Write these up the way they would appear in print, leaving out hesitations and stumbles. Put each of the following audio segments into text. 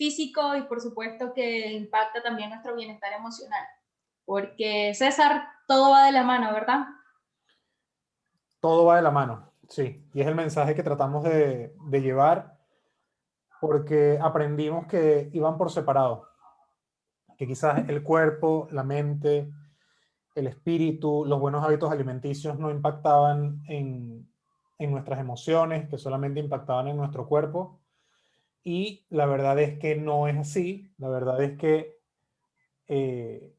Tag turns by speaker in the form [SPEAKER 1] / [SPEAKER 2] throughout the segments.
[SPEAKER 1] físico y por supuesto que impacta también nuestro bienestar emocional. Porque César, todo va de la mano, ¿verdad?
[SPEAKER 2] Todo va de la mano, sí. Y es el mensaje que tratamos de llevar porque aprendimos que iban por separado. Que quizás el cuerpo, la mente, el espíritu, los buenos hábitos alimenticios no impactaban en nuestras emociones, que solamente impactaban en nuestro cuerpo. Y la verdad es que no es así. La verdad es que eh,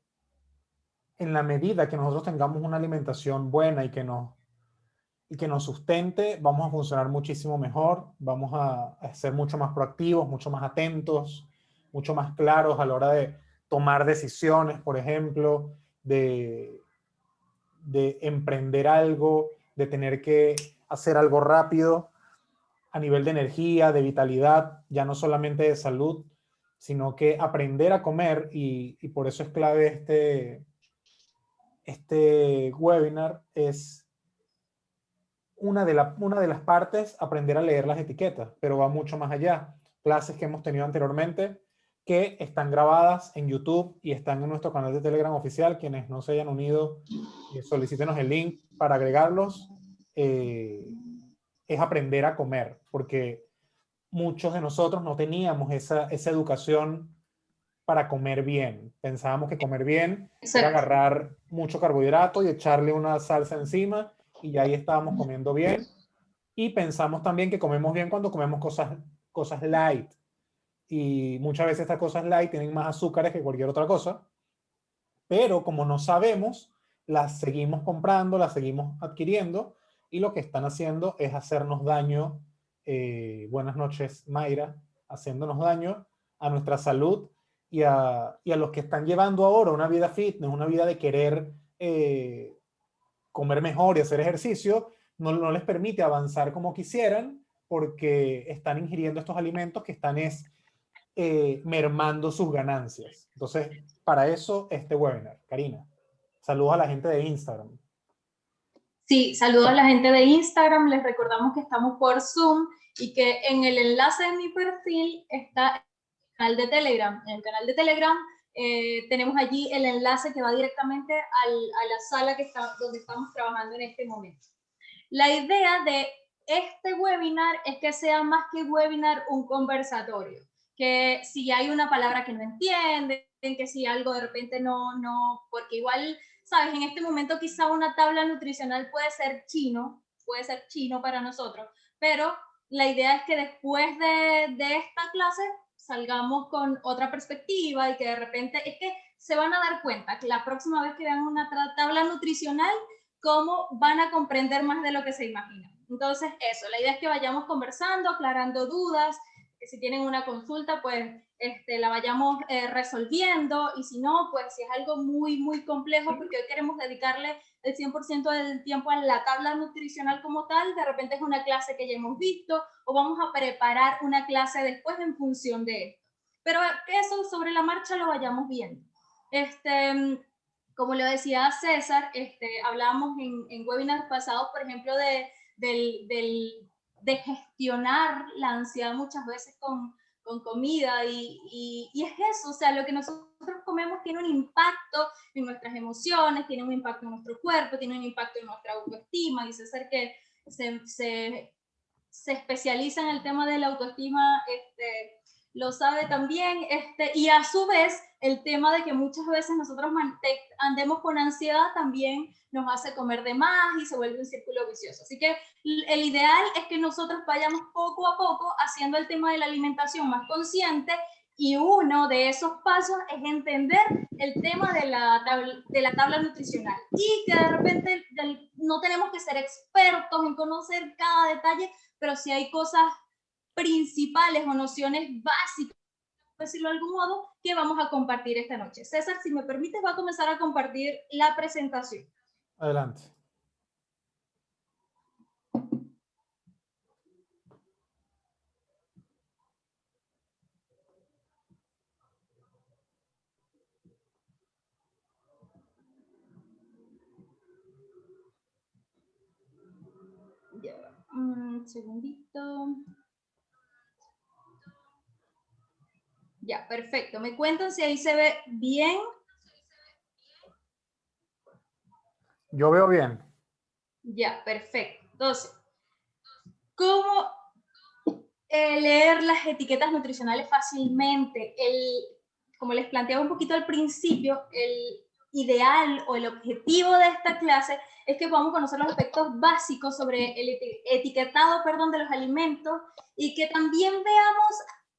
[SPEAKER 2] en la medida que nosotros tengamos una alimentación buena y que nos sustente, vamos a funcionar muchísimo mejor, vamos a ser mucho más proactivos, mucho más atentos, mucho más claros a la hora de tomar decisiones, por ejemplo, de emprender algo, de tener que hacer algo rápido a nivel de energía, de vitalidad, ya no solamente de salud, sino que aprender a comer, y por eso es clave este webinar, es una de las partes, aprender a leer las etiquetas, pero va mucho más allá. Clases que hemos tenido anteriormente que están grabadas en YouTube y están en nuestro canal de Telegram oficial. Quienes no se hayan unido, solicítenos el link para agregarlos. Es aprender a comer, porque muchos de nosotros no teníamos esa educación para comer bien. Pensábamos que comer bien era
[SPEAKER 1] Exacto.
[SPEAKER 2] agarrar mucho carbohidrato y echarle una salsa encima y ya ahí estábamos comiendo bien. Y pensamos también que comemos bien cuando comemos cosas light. Y muchas veces estas cosas light tienen más azúcares que cualquier otra cosa. Pero como no sabemos, las seguimos comprando, las seguimos adquiriendo y lo que están haciendo es hacernos daño. Buenas noches, Mayra. Haciéndonos daño a nuestra salud y a los que están llevando ahora una vida fitness, una vida de querer comer mejor y hacer ejercicio, no les permite avanzar como quisieran porque están ingiriendo estos alimentos que están mermando sus ganancias. Entonces, para eso este webinar. Karina, saludos a la gente de Instagram.
[SPEAKER 1] Sí, saludos a la gente de Instagram. Les recordamos que estamos por Zoom y que en el enlace de mi perfil está el canal de Telegram. En el canal de Telegram tenemos allí el enlace que va directamente a la sala donde estamos trabajando en este momento. La idea de este webinar es que sea más que webinar un conversatorio, que si hay una palabra que no entienden, que si algo de repente no, porque igual, sabes, en este momento quizá una tabla nutricional puede ser chino para nosotros, pero la idea es que después de esta clase salgamos con otra perspectiva y que de repente es que se van a dar cuenta que la próxima vez que vean una tabla nutricional cómo van a comprender más de lo que se imaginan. Entonces, eso, la idea es que vayamos conversando, aclarando dudas, que si tienen una consulta, pues la vayamos resolviendo, y si no, pues si es algo muy complejo, porque hoy queremos dedicarle el 100% del tiempo a la tabla nutricional como tal, de repente es una clase que ya hemos visto, o vamos a preparar una clase después en función de esto. Pero eso sobre la marcha lo vayamos viendo. Como le decía a César, hablábamos en webinars pasados, por ejemplo, de gestionar la ansiedad muchas veces con comida y es eso, o sea, lo que nosotros comemos tiene un impacto en nuestras emociones, tiene un impacto en nuestro cuerpo, tiene un impacto en nuestra autoestima, y César que se especializa en el tema de la autoestima, lo sabe también, y a su vez el tema de que muchas veces nosotros andemos con ansiedad también nos hace comer de más y se vuelve un círculo vicioso. Así que el ideal es que nosotros vayamos poco a poco haciendo el tema de la alimentación más consciente, y uno de esos pasos es entender el tema de la tabla nutricional, y que de repente no tenemos que ser expertos en conocer cada detalle, pero si hay cosas principales o nociones básicas, por decirlo de algún modo, que vamos a compartir esta noche. César, si me permites, voy a comenzar a compartir la presentación.
[SPEAKER 2] Adelante.
[SPEAKER 1] Ya, un segundito. Ya, perfecto. Me cuentan si ahí se ve bien.
[SPEAKER 2] Yo veo bien.
[SPEAKER 1] Ya, perfecto. Entonces, ¿cómo leer las etiquetas nutricionales fácilmente? Como les planteaba un poquito al principio, el ideal o el objetivo de esta clase es que podamos conocer los aspectos básicos sobre el etiquetado, perdón, de los alimentos y que también veamos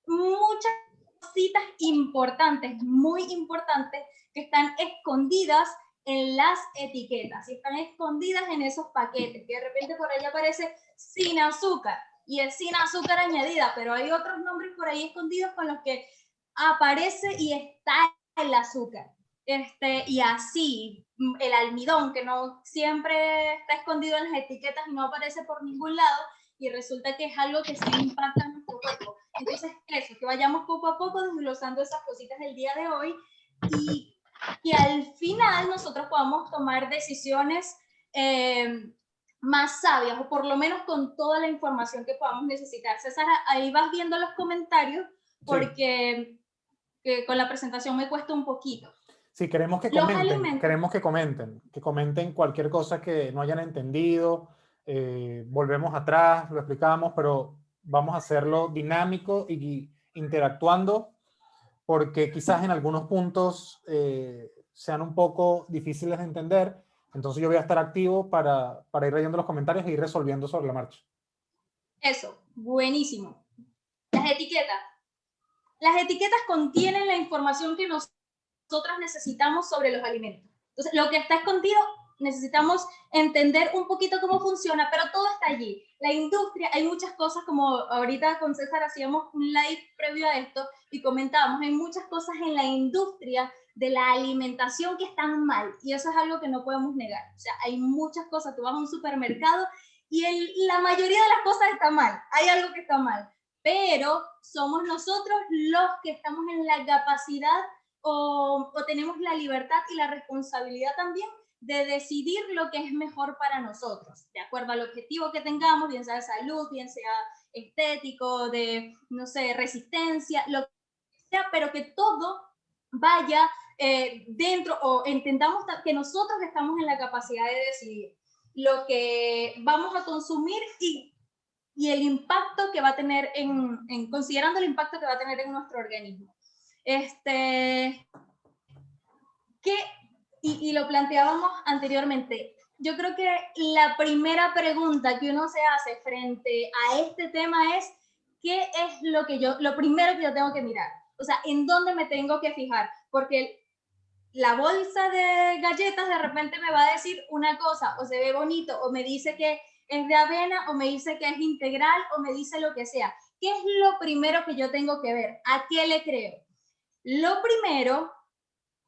[SPEAKER 1] muchas cositas importantes, muy importantes, que están escondidas en las etiquetas y están escondidas en esos paquetes, que de repente por ahí aparece sin azúcar y es sin azúcar añadida, pero hay otros nombres por ahí escondidos con los que aparece y está el azúcar. Y así, el almidón, que no siempre está escondido en las etiquetas y no aparece por ningún lado, y resulta que es algo que sí impacta en nuestro cuerpo. Entonces, eso, que vayamos poco a poco desglosando esas cositas del día de hoy y que al final nosotros podamos tomar decisiones más sabias, o por lo menos con toda la información que podamos necesitar. César, ahí vas viendo los comentarios, porque con la presentación me cuesta un poquito.
[SPEAKER 2] Sí, queremos que
[SPEAKER 1] Los
[SPEAKER 2] comenten,
[SPEAKER 1] alimentos.
[SPEAKER 2] que comenten cualquier cosa que no hayan entendido. Volvemos atrás, lo explicamos, pero vamos a hacerlo dinámico y interactuando, porque quizás en algunos puntos sean un poco difíciles de entender. Entonces yo voy a estar activo para ir leyendo los comentarios e ir resolviendo sobre la marcha.
[SPEAKER 1] Eso, buenísimo. Las etiquetas. Las etiquetas contienen la información que nosotras necesitamos sobre los alimentos. Entonces, lo que está escondido, necesitamos entender un poquito cómo funciona, pero todo está allí. La industria, hay muchas cosas, como ahorita con César hacíamos un live previo a esto y comentábamos, hay muchas cosas en la industria de la alimentación que están mal, y eso es algo que no podemos negar. O sea, hay muchas cosas, tú vas a un supermercado y la mayoría de las cosas está mal, hay algo que está mal, pero somos nosotros los que estamos en la capacidad o tenemos la libertad y la responsabilidad también de decidir lo que es mejor para nosotros, de acuerdo al objetivo que tengamos, bien sea de salud, bien sea estético, de, no sé, resistencia, lo que sea, pero que todo vaya dentro, o entendamos que nosotros estamos en la capacidad de decidir lo que vamos a consumir y el impacto que va a tener considerando el impacto que va a tener en nuestro organismo. Y lo planteábamos anteriormente, yo creo que la primera pregunta que uno se hace frente a este tema es, ¿qué es lo primero que yo tengo que mirar? O sea, ¿en dónde me tengo que fijar? Porque la bolsa de galletas de repente me va a decir una cosa, o se ve bonito, o me dice que es de avena, o me dice que es integral, o me dice lo que sea. ¿Qué es lo primero que yo tengo que ver? ¿A qué le creo? Lo primero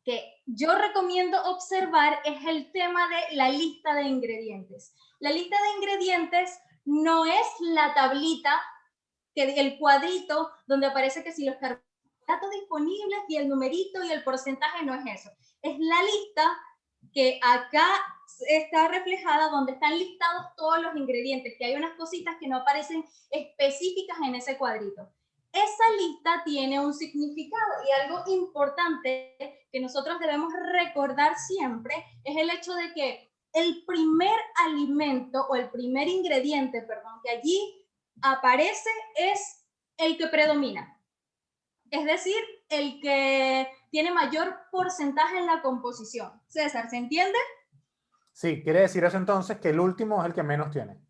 [SPEAKER 1] que yo recomiendo observar es el tema de la lista de ingredientes. La lista de ingredientes no es la tablita, el cuadrito donde aparece que si los carbohidratos disponibles y el numerito y el porcentaje, no es eso. Es la lista que acá está reflejada, donde están listados todos los ingredientes, que hay unas cositas que no aparecen específicas en ese cuadrito. Esa lista tiene un significado, y algo importante que nosotros debemos recordar siempre es el hecho de que el primer alimento o el primer ingrediente, perdón, que allí aparece es el que predomina. Es decir, el que tiene mayor porcentaje en la composición. César, ¿se entiende?
[SPEAKER 2] Sí, quiere decir eso entonces que el último es el que menos tiene.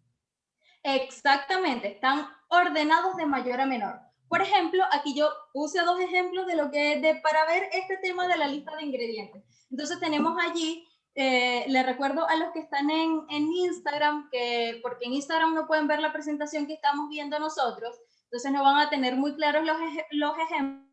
[SPEAKER 1] Exactamente, están ordenados de mayor a menor. Por ejemplo, aquí yo puse dos ejemplos de lo que es para ver este tema de la lista de ingredientes. Entonces tenemos allí, les recuerdo a los que están en Instagram, porque en Instagram no pueden ver la presentación que estamos viendo nosotros, entonces no van a tener muy claros los ejemplos,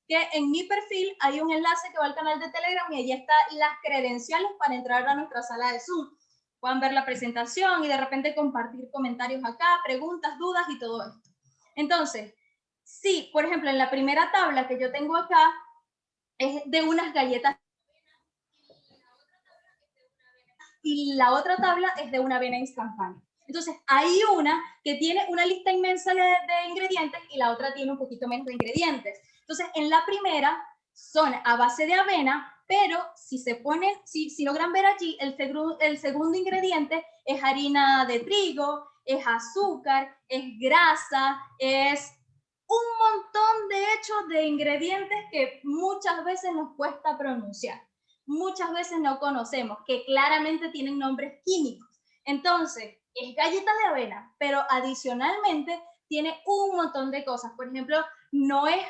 [SPEAKER 1] que en mi perfil hay un enlace que va al canal de Telegram y allí están las credenciales para entrar a nuestra sala de Zoom. Puedan ver la presentación y de repente compartir comentarios acá, preguntas, dudas y todo esto. Entonces, sí, por ejemplo, en la primera tabla que yo tengo acá es de unas galletas y la otra tabla es de una avena instantánea. Entonces, hay una que tiene una lista inmensa de ingredientes y la otra tiene un poquito menos de ingredientes. Entonces, en la primera son a base de avena, pero si se pone, si logran ver allí, el segundo ingrediente es harina de trigo, es azúcar, es grasa, es un montón de hechos de ingredientes que muchas veces nos cuesta pronunciar, muchas veces no conocemos, que claramente tienen nombres químicos. Entonces, es galleta de avena, pero adicionalmente tiene un montón de cosas. Por ejemplo, no es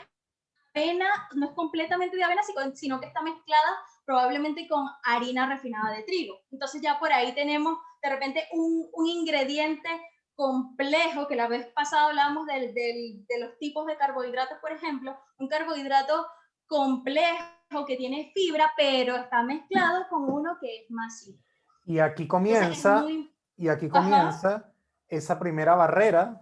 [SPEAKER 1] avena, no es completamente de avena, sino que está mezclada probablemente con harina refinada de trigo. Entonces ya por ahí tenemos de repente un ingrediente complejo, que la vez pasada hablábamos de los tipos de carbohidratos, por ejemplo, un carbohidrato complejo que tiene fibra, pero está mezclado con uno que es más simple.
[SPEAKER 2] Y aquí
[SPEAKER 1] Entonces es
[SPEAKER 2] comienza,
[SPEAKER 1] muy...
[SPEAKER 2] y aquí
[SPEAKER 1] Ajá.
[SPEAKER 2] comienza esa primera barrera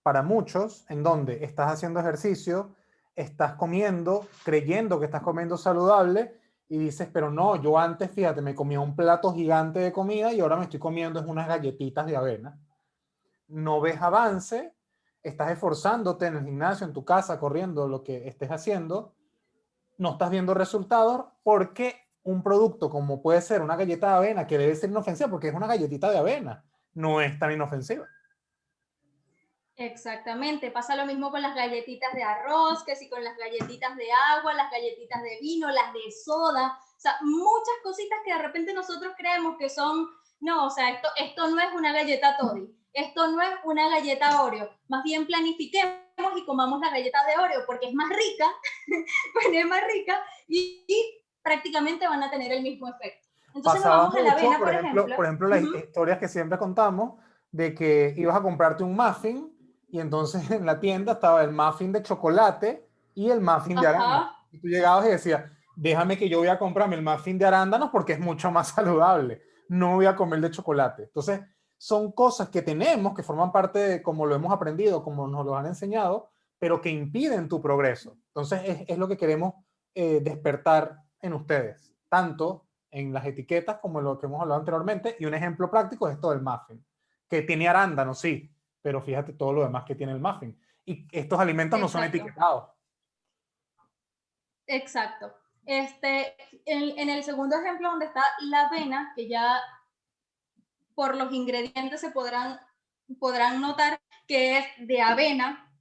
[SPEAKER 2] para muchos, en donde estás haciendo ejercicio, estás comiendo, creyendo que estás comiendo saludable, y dices, pero no, yo antes, fíjate, me comía un plato gigante de comida y ahora me estoy comiendo unas galletitas de avena. No ves avance, estás esforzándote en el gimnasio, en tu casa, corriendo, lo que estés haciendo, no estás viendo resultados porque un producto como puede ser una galleta de avena, que debe ser inofensiva porque es una galletita de avena, no es tan inofensiva.
[SPEAKER 1] Exactamente, pasa lo mismo con las galletitas de arroz, que si con las galletitas de agua, las galletitas de vino, las de soda, o sea, muchas cositas que de repente nosotros creemos que son, no, o sea, esto no es una galleta Toddy, esto no es una galleta Oreo, más bien planifiquemos y comamos la galleta de Oreo porque es más rica, pues es más rica y prácticamente van a tener el mismo efecto. Entonces nos
[SPEAKER 2] Pasaba
[SPEAKER 1] vamos a la
[SPEAKER 2] mucho,
[SPEAKER 1] avena, por ejemplo.
[SPEAKER 2] por ejemplo, las historias que siempre contamos de que ibas a comprarte un muffin y entonces en la tienda estaba el muffin de chocolate y el muffin de arándanos.
[SPEAKER 1] Ajá.
[SPEAKER 2] Y tú llegabas y decías, déjame que yo voy a comprarme el muffin de arándanos porque es mucho más saludable. No voy a comer de chocolate. Entonces, son cosas que tenemos, que forman parte de cómo lo hemos aprendido, como nos lo han enseñado, pero que impiden tu progreso. Entonces, es lo que queremos despertar en ustedes, tanto en las etiquetas como en lo que hemos hablado anteriormente, y un ejemplo práctico es esto del muffin, que tiene arándanos, sí, pero fíjate todo lo demás que tiene el muffin. Y estos alimentos no son
[SPEAKER 1] Exacto.
[SPEAKER 2] etiquetados.
[SPEAKER 1] Exacto. En el segundo ejemplo, donde está la avena, que ya por los ingredientes podrán notar que es de avena,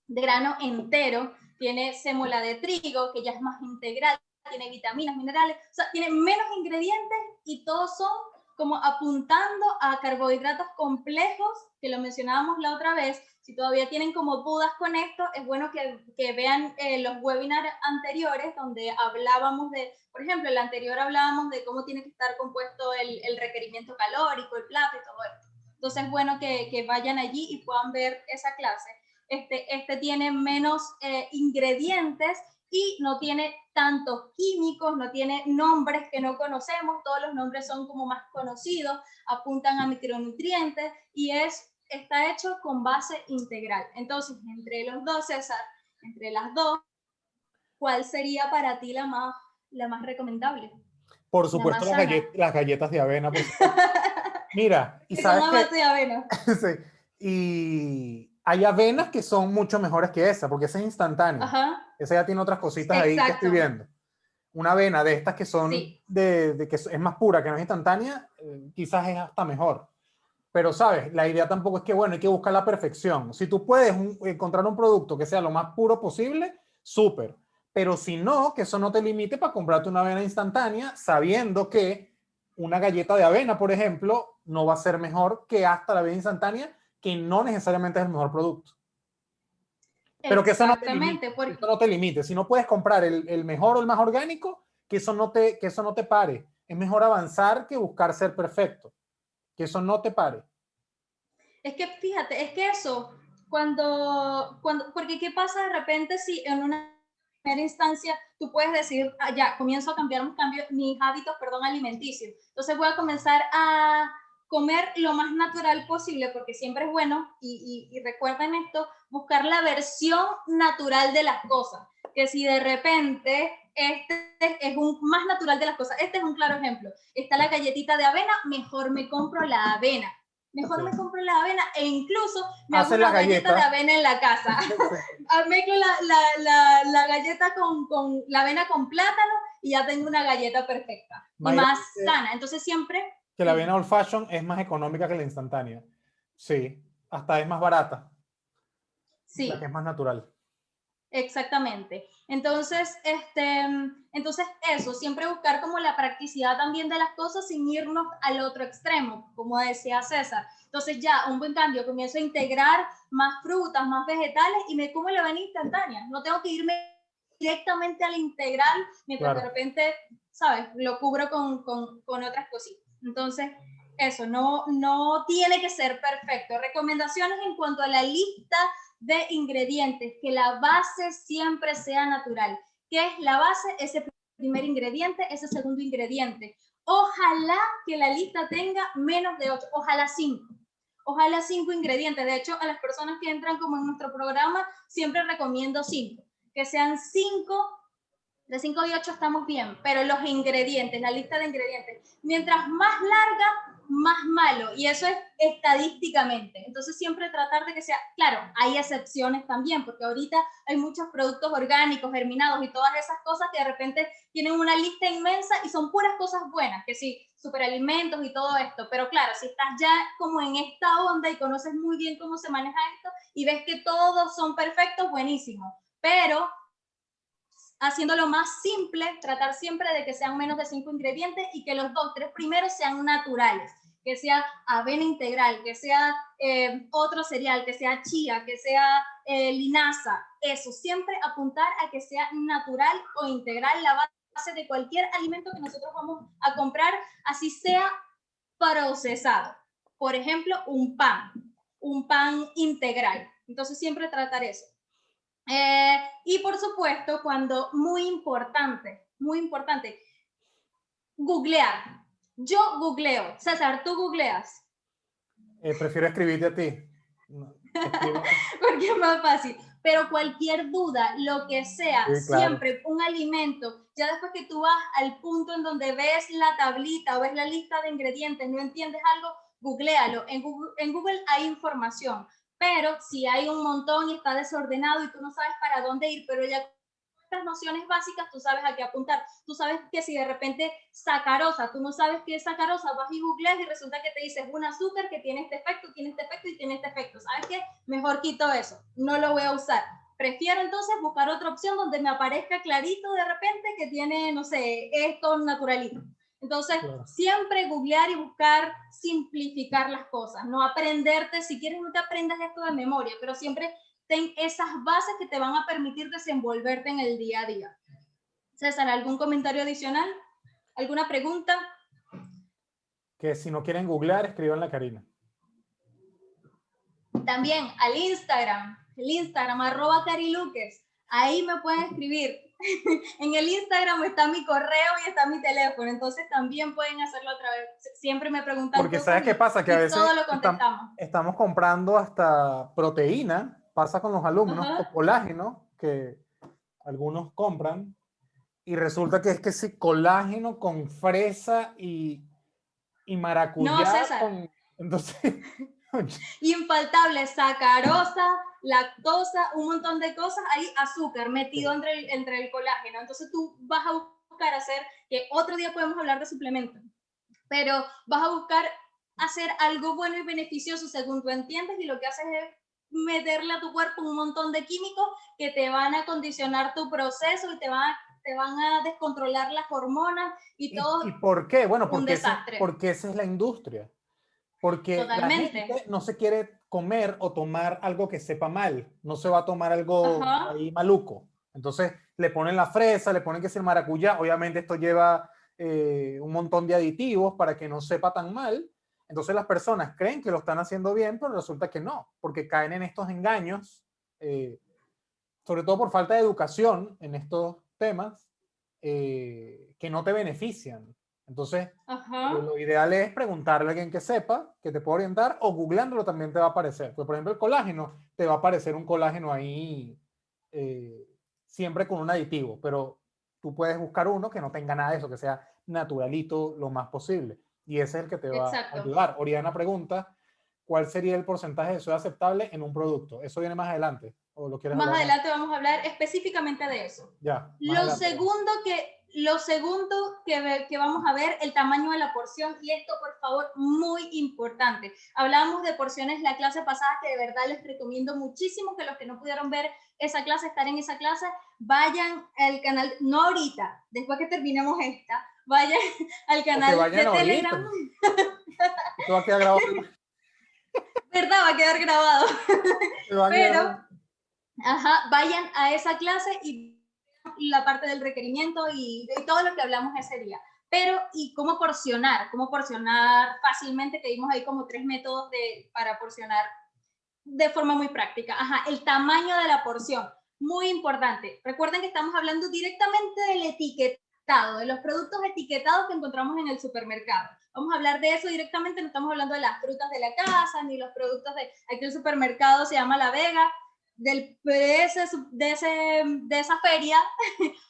[SPEAKER 1] de grano entero, tiene sémola de trigo, que ya es más integral, tiene vitaminas, minerales, o sea, tiene menos ingredientes y todos son como apuntando a carbohidratos complejos, que lo mencionábamos la otra vez. Si todavía tienen como dudas con esto, es bueno que vean los webinars anteriores donde hablábamos de, por ejemplo, el anterior hablábamos de cómo tiene que estar compuesto el requerimiento calórico, el plato y todo esto. Entonces es bueno que vayan allí y puedan ver esa clase. Este tiene menos ingredientes y no tiene tantos químicos, no tiene nombres que no conocemos, todos los nombres son como más conocidos, apuntan a micronutrientes y está hecho con base integral. Entonces, entre los dos, César, entre las dos, ¿cuál sería para ti la más recomendable?
[SPEAKER 2] Por
[SPEAKER 1] La
[SPEAKER 2] supuesto,
[SPEAKER 1] más sana.
[SPEAKER 2] las galletas de avena, por supuesto. Mira, y
[SPEAKER 1] Que son
[SPEAKER 2] sabes
[SPEAKER 1] a base
[SPEAKER 2] que
[SPEAKER 1] de avena.
[SPEAKER 2] sí, y hay avenas que son mucho mejores que esa, porque esa es instantánea.
[SPEAKER 1] Ajá.
[SPEAKER 2] Esa ya tiene otras cositas ahí que estoy
[SPEAKER 1] Exacto.
[SPEAKER 2] viendo. Una avena de estas que son
[SPEAKER 1] Sí.
[SPEAKER 2] de que es más pura, que no es instantánea, quizás es hasta mejor. Pero, ¿sabes? La idea tampoco es que, bueno, hay que buscar la perfección. Si tú puedes encontrar un producto que sea lo más puro posible, súper. Pero si no, que eso no te limite para comprarte una avena instantánea, sabiendo que una galleta de avena, por ejemplo, no va a ser mejor que hasta la avena instantánea, que no necesariamente es el mejor producto. Pero que eso no te limite,
[SPEAKER 1] Exactamente,
[SPEAKER 2] que eso
[SPEAKER 1] porque
[SPEAKER 2] no te limite. Si no puedes comprar el mejor o el más orgánico, que eso no te pare. Es mejor avanzar que buscar ser perfecto. Que eso no te pare.
[SPEAKER 1] es que fíjate, es que eso, porque ¿qué pasa de repente si en una primera instancia tú puedes decir, ah, ya, comienzo a cambiar mis hábitos, perdón, alimenticios. Entonces voy a comenzar a comer lo más natural posible, porque siempre es bueno, y recuerden esto, buscar la versión natural de las cosas. Que si de repente este es un más natural de las cosas, este es un claro ejemplo. Está la galletita de avena, mejor me compro la avena. Mejor
[SPEAKER 2] Sí.
[SPEAKER 1] me compro la avena e incluso me hago
[SPEAKER 2] Haces
[SPEAKER 1] una
[SPEAKER 2] la
[SPEAKER 1] galleta de
[SPEAKER 2] galleta.
[SPEAKER 1] avena en la casa.
[SPEAKER 2] Sí.
[SPEAKER 1] Mezclo la galleta con la avena con plátano y ya tengo una galleta perfecta y
[SPEAKER 2] Mayra
[SPEAKER 1] más
[SPEAKER 2] dice
[SPEAKER 1] sana. Entonces siempre,
[SPEAKER 2] que la avena
[SPEAKER 1] sí,
[SPEAKER 2] old fashion es más económica que la instantánea. Sí, hasta es más barata, la que es
[SPEAKER 1] sí,
[SPEAKER 2] más natural.
[SPEAKER 1] exactamente. Entonces, entonces eso, siempre buscar como la practicidad también de las cosas sin irnos al otro extremo, como decía César. Entonces ya, un buen cambio, comienzo a integrar más frutas, más vegetales y me como la avena instantánea. No tengo que irme directamente al integral mientras de
[SPEAKER 2] Claro.
[SPEAKER 1] repente, ¿sabes? Lo cubro con otras cositas. Entonces, eso, no tiene que ser perfecto. Recomendaciones en cuanto a la lista de ingredientes, que la base siempre sea natural. ¿Qué es la base? Ese primer ingrediente, ese segundo ingrediente. Ojalá que la lista tenga menos de 8, ojalá 5. Ojalá 5 ingredientes. De hecho, a las personas que entran como en nuestro programa, siempre recomiendo 5. Que sean 5, de 5 y 8 estamos bien, pero los ingredientes, la lista de ingredientes, mientras más larga, más malo, y eso es estadísticamente. Entonces siempre tratar de que sea, claro, hay excepciones también, porque ahorita hay muchos productos orgánicos, germinados y todas esas cosas que de repente tienen una lista inmensa y son puras cosas buenas, que sí, superalimentos y todo esto, pero claro, si estás ya como en esta onda y conoces muy bien cómo se maneja esto y ves que todos son perfectos, buenísimo, pero haciéndolo más simple, tratar siempre de que sean menos de 5 ingredientes y que los 2, 3 primeros sean naturales, que sea avena integral, que sea otro cereal, que sea chía, que sea linaza, eso, siempre apuntar a que sea natural o integral la base de cualquier alimento que nosotros vamos a comprar, así sea procesado. Por ejemplo, un pan integral. Entonces siempre tratar eso. Y por supuesto, cuando muy importante, googlear. Yo googleo. César, tú googleas,
[SPEAKER 2] Prefiero escribirte a ti. No, escribo.
[SPEAKER 1] porque es más fácil. Pero cualquier duda, lo que sea,
[SPEAKER 2] Sí, claro.
[SPEAKER 1] siempre un alimento, ya después que tú vas al punto en donde ves la tablita o ves la lista de ingredientes, no entiendes algo, googlealo. En Google hay información, pero si hay un montón y está desordenado y tú no sabes para dónde ir, pero ya estas nociones básicas, tú sabes a qué apuntar. Tú sabes que si de repente sacarosa, tú no sabes qué es sacarosa, vas y googleas y resulta que te dices un azúcar que tiene este efecto y tiene este efecto. ¿Sabes qué? Mejor quito eso, no lo voy a usar. Prefiero entonces buscar otra opción donde me aparezca clarito de repente que tiene, no sé, esto naturalito. Entonces,
[SPEAKER 2] Claro.
[SPEAKER 1] siempre googlear y buscar simplificar las cosas, no aprenderte, si quieres no te aprendas esto de memoria, pero siempre ten esas bases que te van a permitir desenvolverte en el día a día. César, ¿algún comentario adicional? ¿Alguna pregunta?
[SPEAKER 2] Que si no quieren googlear, escriban la Karina.
[SPEAKER 1] También al Instagram, el Instagram, @cariluques. Ahí me pueden escribir. En el Instagram está mi correo y está mi teléfono, entonces también pueden hacerlo otra vez. Siempre me preguntan
[SPEAKER 2] Porque ¿sabes
[SPEAKER 1] cosas
[SPEAKER 2] qué pasa? Que a
[SPEAKER 1] y
[SPEAKER 2] veces
[SPEAKER 1] todo lo contestamos.
[SPEAKER 2] estamos comprando hasta proteína, pasa con los alumnos, o
[SPEAKER 1] Ajá.
[SPEAKER 2] colágeno, que algunos compran, y resulta que es que sí, colágeno con fresa y
[SPEAKER 1] No,
[SPEAKER 2] maracuyá
[SPEAKER 1] César,
[SPEAKER 2] con... Entonces,
[SPEAKER 1] infaltable, sacarosa, lactosa, un montón de cosas, hay azúcar metido entre el colágeno. Entonces tú vas a buscar hacer, que otro día podemos hablar de suplementos, pero vas a buscar hacer algo bueno y beneficioso según tú entiendes y lo que haces es meterle a tu cuerpo un montón de químicos que te van a condicionar tu proceso y te van a descontrolar las hormonas y todo
[SPEAKER 2] ¿y por qué? Bueno,
[SPEAKER 1] un desastre.
[SPEAKER 2] porque esa es la industria. Porque la
[SPEAKER 1] Totalmente.
[SPEAKER 2] gente no se quiere comer o tomar algo que sepa mal, no se va a tomar algo
[SPEAKER 1] Ajá.
[SPEAKER 2] ahí maluco. Entonces le ponen la fresa, le ponen que es el maracuyá, obviamente esto lleva un montón de aditivos para que no sepa tan mal. Entonces las personas creen que lo están haciendo bien, pero resulta que no, porque caen en estos engaños, eh, sobre todo por falta de educación en estos temas, que no te benefician. Entonces,
[SPEAKER 1] Ajá.
[SPEAKER 2] lo ideal es preguntarle a alguien que sepa, que te pueda orientar, o googleándolo también te va a aparecer. Pues, por ejemplo, el colágeno, te va a aparecer un colágeno ahí eh, siempre con un aditivo, pero tú puedes buscar uno que no tenga nada de eso, que sea naturalito lo más posible. Y ese es el que te va a
[SPEAKER 1] Exacto.
[SPEAKER 2] ayudar. Oriana pregunta, cuál sería el porcentaje de soya aceptable en un producto. ¿Eso viene más adelante? ¿O lo quieres
[SPEAKER 1] Más
[SPEAKER 2] hablar
[SPEAKER 1] adelante vamos a hablar específicamente de eso.
[SPEAKER 2] Ya, más
[SPEAKER 1] Lo
[SPEAKER 2] adelante.
[SPEAKER 1] segundo que vamos a ver, el tamaño de la porción, y esto por favor, muy importante. Hablábamos de porciones la clase pasada, que de verdad les recomiendo muchísimo que los que no pudieron ver esa clase, estar en esa clase, vayan al canal, no ahorita, después que terminemos esta, vayan al canal de Telegram.
[SPEAKER 2] Esto va a quedar grabado.
[SPEAKER 1] ¿Verdad? Va a quedar grabado. Pero, ajá, vayan a esa clase y la parte del requerimiento y todo lo que hablamos ese día. Pero, ¿y cómo porcionar? ¿Cómo porcionar fácilmente? Que vimos ahí como 3 métodos para porcionar de forma muy práctica. Ajá, el tamaño de la porción, muy importante. Recuerden que estamos hablando directamente del etiquetado, de los productos etiquetados que encontramos en el supermercado. Vamos a hablar de eso directamente, no estamos hablando de las frutas de la casa, ni los productos de... Aquí el supermercado se llama La Vega, de esa feria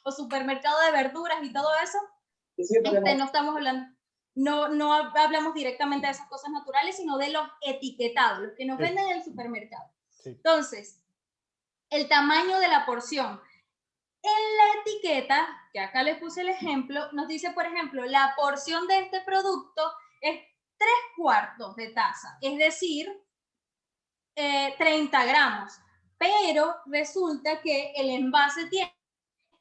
[SPEAKER 1] o supermercado de verduras y todo eso, no estamos hablando, no hablamos directamente de esas cosas naturales, sino de los etiquetados, los que nos venden en el supermercado. Sí. Entonces, el tamaño de la porción. En la etiqueta, que acá les puse el ejemplo, nos dice, por ejemplo, la porción de este producto es 3/4 de taza, es decir, 30 gramos. Pero resulta que el envase tiene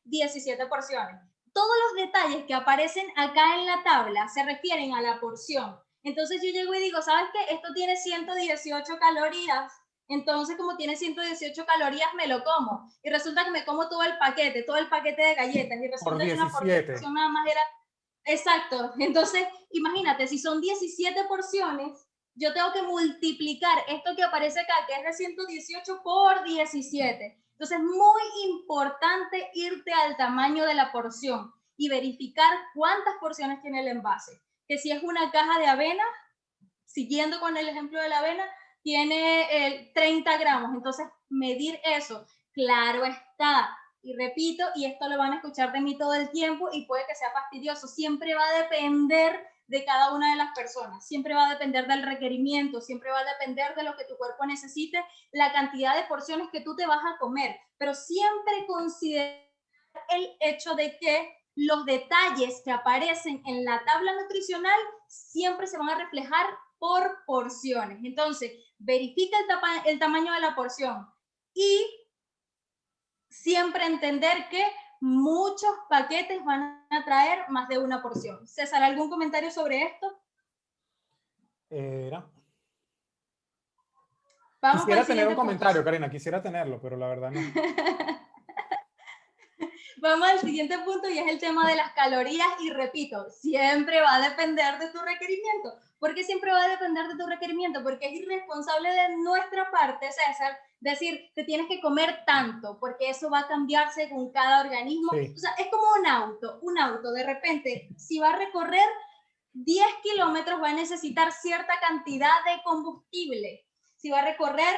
[SPEAKER 1] 17 porciones. Todos los detalles que aparecen acá en la tabla se refieren a la porción. Entonces yo llego y digo, ¿sabes qué? Esto tiene 118 calorías. Entonces, como tiene 118 calorías, me lo como. Y resulta que me como todo el paquete de galletas. Y resulta que una porción nada más era... Exacto. Entonces, imagínate, si son 17 porciones, yo tengo que multiplicar esto que aparece acá, que es de 118 por 17. Entonces, muy importante irte al tamaño de la porción y verificar cuántas porciones tiene el envase. Que si es una caja de avena, siguiendo con el ejemplo de la avena, tiene 30 gramos. Entonces, medir eso. Claro está. Y repito, y esto lo van a escuchar de mí todo el tiempo y puede que sea fastidioso, siempre va a depender de cada una de las personas, siempre va a depender del requerimiento, siempre va a depender de lo que tu cuerpo necesite, la cantidad de porciones que tú te vas a comer, pero siempre considera el hecho de que los detalles que aparecen en la tabla nutricional siempre se van a reflejar por porciones. Entonces, verifica el tamaño de la porción y siempre entender que muchos paquetes van a traer más de una porción. César, ¿algún comentario sobre esto?
[SPEAKER 2] No.
[SPEAKER 1] Vamos
[SPEAKER 2] quisiera tener un
[SPEAKER 1] punto.
[SPEAKER 2] comentario, Karina, quisiera tenerlo, pero la verdad no.
[SPEAKER 1] Vamos al siguiente punto y es el tema de las calorías y repito, siempre va a depender de tu requerimiento. ¿Por qué siempre va a depender de tu requerimiento? Porque es irresponsable de nuestra parte, César, decir que tienes que comer tanto, porque eso va a cambiar según cada organismo. Sí. O sea, es como un auto, de repente, si va a recorrer 10 kilómetros va a necesitar cierta cantidad de combustible. Si va a recorrer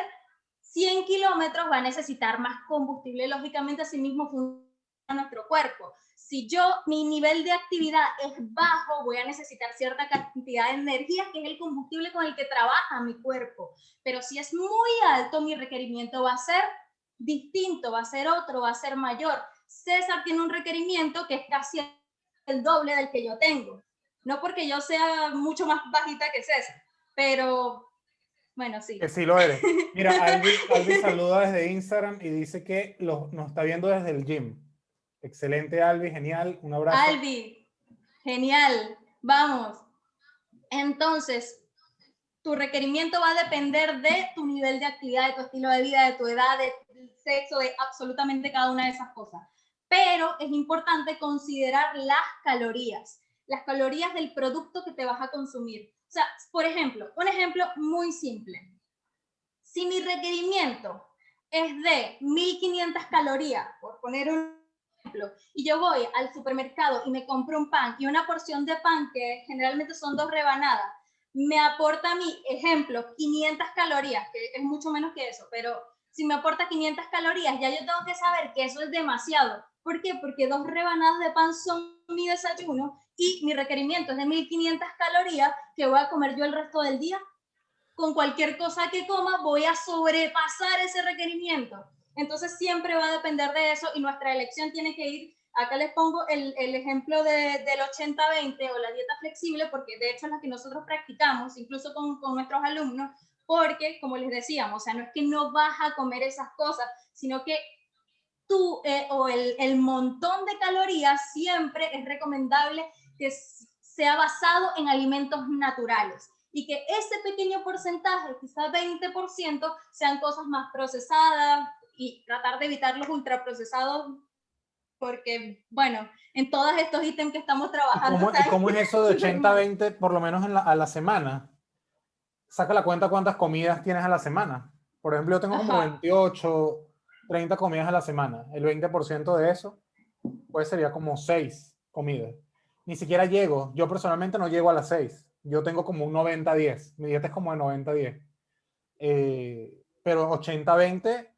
[SPEAKER 1] 100 kilómetros va a necesitar más combustible, lógicamente así mismo funciona nuestro cuerpo. Si mi nivel de actividad es bajo, voy a necesitar cierta cantidad de energía, que es el combustible con el que trabaja mi cuerpo. Pero si es muy alto, mi requerimiento va a ser distinto, va a ser otro, va a ser mayor. César tiene un requerimiento que es casi el doble del que yo tengo. No porque yo sea mucho más bajita que César, pero bueno, sí.
[SPEAKER 2] Que sí lo eres. Mira, Albi saluda desde Instagram y dice que nos está viendo desde el gym. Excelente, Albi, genial. Un abrazo.
[SPEAKER 1] Albi, genial. Vamos. Entonces, tu requerimiento va a depender de tu nivel de actividad, de tu estilo de vida, de tu edad, de tu sexo, de absolutamente cada una de esas cosas. Pero es importante considerar las calorías del producto que te vas a consumir. O sea, por ejemplo, un ejemplo muy simple. Si mi requerimiento es de 1500 calorías, por poner un ejemplo, y yo voy al supermercado y me compro un pan y una porción de pan, que generalmente son 2 rebanadas, me aporta a mi ejemplo 500 calorías, que es mucho menos que eso, pero si me aporta 500 calorías, ya yo tengo que saber que eso es demasiado. ¿Por qué? Porque 2 rebanadas de pan son mi desayuno y mi requerimiento es de 1500 calorías que voy a comer yo el resto del día. con cualquier cosa que coma voy a sobrepasar ese requerimiento. Entonces siempre va a depender de eso y nuestra elección tiene que ir, acá les pongo el ejemplo del 80-20 o la dieta flexible, porque de hecho es la que nosotros practicamos, incluso con nuestros alumnos, porque como les decíamos, o sea, no es que no vas a comer esas cosas, sino que tú o el montón de calorías siempre es recomendable que sea basado en alimentos naturales y que ese pequeño porcentaje, quizás 20%, sean cosas más procesadas y tratar de evitar los ultraprocesados porque, bueno, en todos estos ítems que estamos trabajando.
[SPEAKER 2] ¿Y cómo es eso de 80-20 por lo menos a la semana? Saca la cuenta cuántas comidas tienes a la semana. Por ejemplo, yo tengo como 28, 30 comidas a la semana. El 20% de eso, pues sería como 6 comidas. Ni siquiera llego, yo personalmente no llego a las 6. Yo tengo como un 90-10. Mi dieta es como de 90-10. Pero 80-20,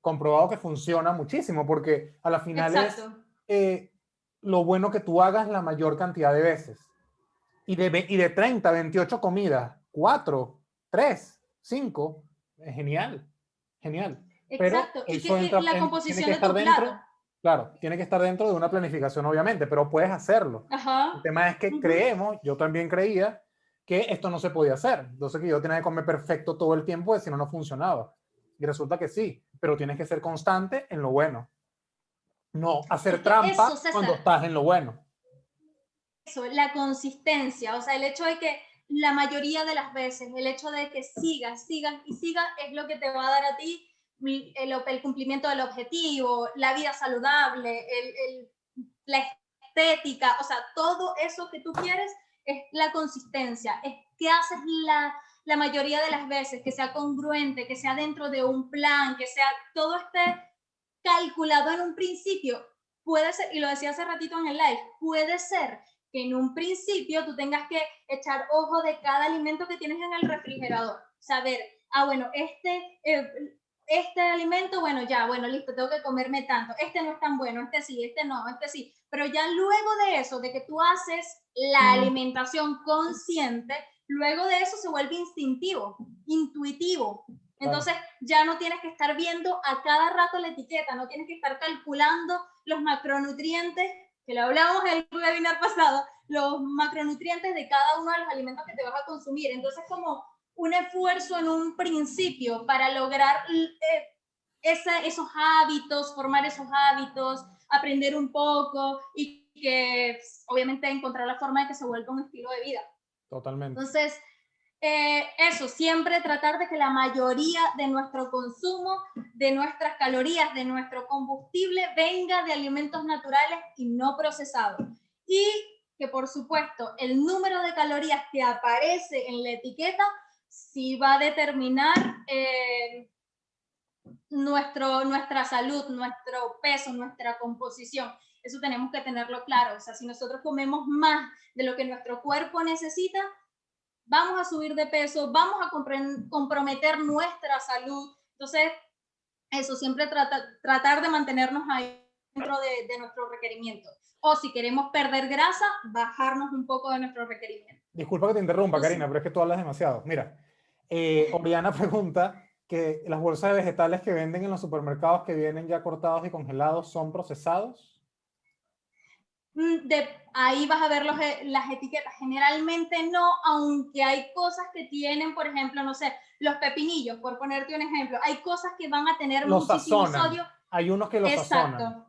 [SPEAKER 2] comprobado que funciona muchísimo, porque a la final
[SPEAKER 1] Exacto.
[SPEAKER 2] es lo bueno que tú hagas la mayor cantidad de veces. Y de 30, 28 comidas, 4, 3, 5, es genial, genial. Pero
[SPEAKER 1] Exacto. Y
[SPEAKER 2] eso
[SPEAKER 1] que
[SPEAKER 2] entra,
[SPEAKER 1] la
[SPEAKER 2] tiene
[SPEAKER 1] composición
[SPEAKER 2] que
[SPEAKER 1] de
[SPEAKER 2] estar
[SPEAKER 1] tu plato.
[SPEAKER 2] dentro, claro, tiene que estar dentro de una planificación, obviamente, pero puedes hacerlo.
[SPEAKER 1] Ajá.
[SPEAKER 2] El tema es que creemos, yo también creía, que esto no se podía hacer. Entonces que yo tenía que comer perfecto todo el tiempo, porque si no, no funcionaba. Y resulta que sí, pero tienes que ser constante en lo bueno. No hacer
[SPEAKER 1] Es que eso,
[SPEAKER 2] trampa cuando
[SPEAKER 1] César,
[SPEAKER 2] estás en lo bueno.
[SPEAKER 1] eso, la consistencia, o sea, el hecho de que la mayoría de las veces, el hecho de que sigas es lo que te va a dar a ti el cumplimiento del objetivo, la vida saludable, la estética, o sea, todo eso que tú quieres es la consistencia, es que haces la mayoría de las veces, que sea congruente, que sea dentro de un plan, que sea todo esté calculado en un principio. Puede ser, y lo decía hace ratito en el live, puede ser que en un principio tú tengas que echar ojo de cada alimento que tienes en el refrigerador. Saber, bueno, este alimento, bueno, ya, bueno, listo, tengo que comerme tanto. Este no es tan bueno, este sí, este no, este sí. Pero ya luego de eso, de que tú haces la alimentación consciente, luego de eso se vuelve instintivo, intuitivo. Entonces ya no tienes que estar viendo a cada rato la etiqueta, no tienes que estar calculando los macronutrientes, que lo hablamos en el webinar pasado, los macronutrientes de cada uno de los alimentos que te vas a consumir. Entonces como un esfuerzo en un principio para lograr esos hábitos, formar esos hábitos, aprender un poco y que obviamente encontrar la forma de que se vuelva un estilo de vida.
[SPEAKER 2] Totalmente.
[SPEAKER 1] Entonces, eso, siempre tratar de que la mayoría de nuestro consumo, de nuestras calorías, de nuestro combustible, venga de alimentos naturales y no procesados. Y que, por supuesto, el número de calorías que aparece en la etiqueta sí va a determinar nuestra salud, nuestro peso, nuestra composición. Eso tenemos que tenerlo claro. O sea, si nosotros comemos más de lo que nuestro cuerpo necesita, vamos a subir de peso, vamos a comprometer nuestra salud. Entonces, eso, siempre tratar de mantenernos ahí dentro de nuestro requerimiento. O si queremos perder grasa, bajarnos un poco de nuestro requerimiento.
[SPEAKER 2] Disculpa que te interrumpa,
[SPEAKER 1] Entonces,
[SPEAKER 2] Karina, pero es que tú hablas demasiado. Mira, Oriana pregunta que las bolsas de vegetales que venden en los supermercados que vienen ya cortados y congelados son procesados.
[SPEAKER 1] ahí vas a ver las etiquetas. Generalmente no, aunque hay cosas que tienen, por ejemplo, no sé, los pepinillos, por ponerte un ejemplo. Hay cosas que van a tener
[SPEAKER 2] Los
[SPEAKER 1] muchísimo
[SPEAKER 2] sazonan.
[SPEAKER 1] sodio.
[SPEAKER 2] Hay unos que los sazonan.
[SPEAKER 1] Exacto.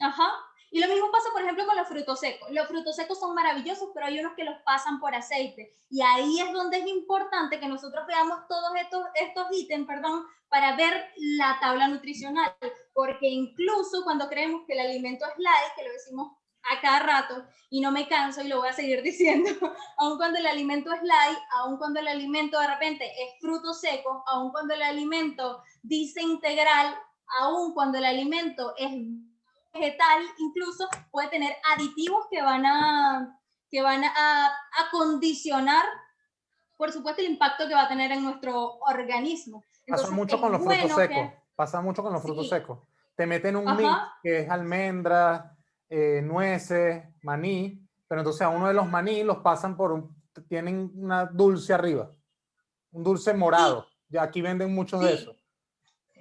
[SPEAKER 1] Ajá. Y lo mismo pasa, por ejemplo, con los frutos secos. Los frutos secos son maravillosos, pero hay unos que los pasan por aceite. Y ahí es donde es importante que nosotros veamos todos estos ítems, perdón, para ver la tabla nutricional. Porque incluso cuando creemos que el alimento es light, que lo decimos a cada rato, y no me canso y lo voy a seguir diciendo, aun cuando el alimento es light, aun cuando el alimento de repente es fruto seco, aun cuando el alimento dice integral, aun cuando el alimento es vegetal, incluso puede tener aditivos que van a condicionar, por supuesto, el impacto que va a tener en nuestro organismo.
[SPEAKER 2] Pasa
[SPEAKER 1] Entonces,
[SPEAKER 2] mucho
[SPEAKER 1] es
[SPEAKER 2] con los frutos
[SPEAKER 1] bueno
[SPEAKER 2] secos.
[SPEAKER 1] que...
[SPEAKER 2] Pasa mucho con los frutos
[SPEAKER 1] Sí,
[SPEAKER 2] secos. Te meten un mix
[SPEAKER 1] ajá,
[SPEAKER 2] que es almendras, nueces, maní, pero entonces a uno de los maní los pasan tienen una dulce arriba. un dulce morado. Ya aquí venden muchos de esos.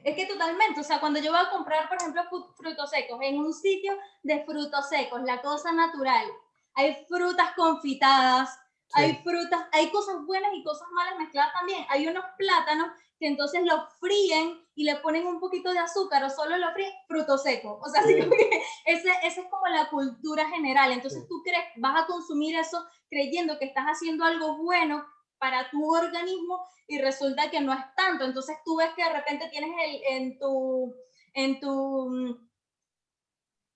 [SPEAKER 1] Es que totalmente, o sea, cuando yo voy a comprar, por ejemplo, frutos secos en un sitio de frutos secos, la cosa natural, hay frutas confitadas,
[SPEAKER 2] Sí.
[SPEAKER 1] hay cosas buenas y cosas malas mezcladas también. Hay unos plátanos que entonces los fríen y le ponen un poquito de azúcar o solo lo fríen, fruto seco. O sea,
[SPEAKER 2] Sí.
[SPEAKER 1] así como que esa es como la cultura general. Entonces
[SPEAKER 2] Sí.
[SPEAKER 1] tú crees, vas a consumir eso creyendo que estás haciendo algo bueno para tu organismo y resulta que no es tanto. Entonces tú ves que de repente tienes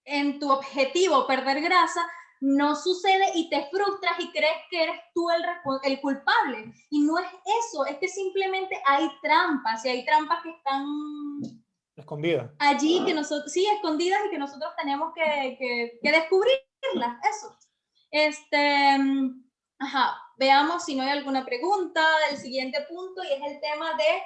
[SPEAKER 1] en tu objetivo perder grasa, no sucede y te frustras y crees que eres tú el culpable. Y no es eso, es que simplemente hay trampas y hay trampas que están
[SPEAKER 2] Escondidas.
[SPEAKER 1] allí, que nosotros, sí, escondidas y que nosotros tenemos que descubrirlas, eso. Ajá, veamos si no hay alguna pregunta del siguiente punto y es el tema de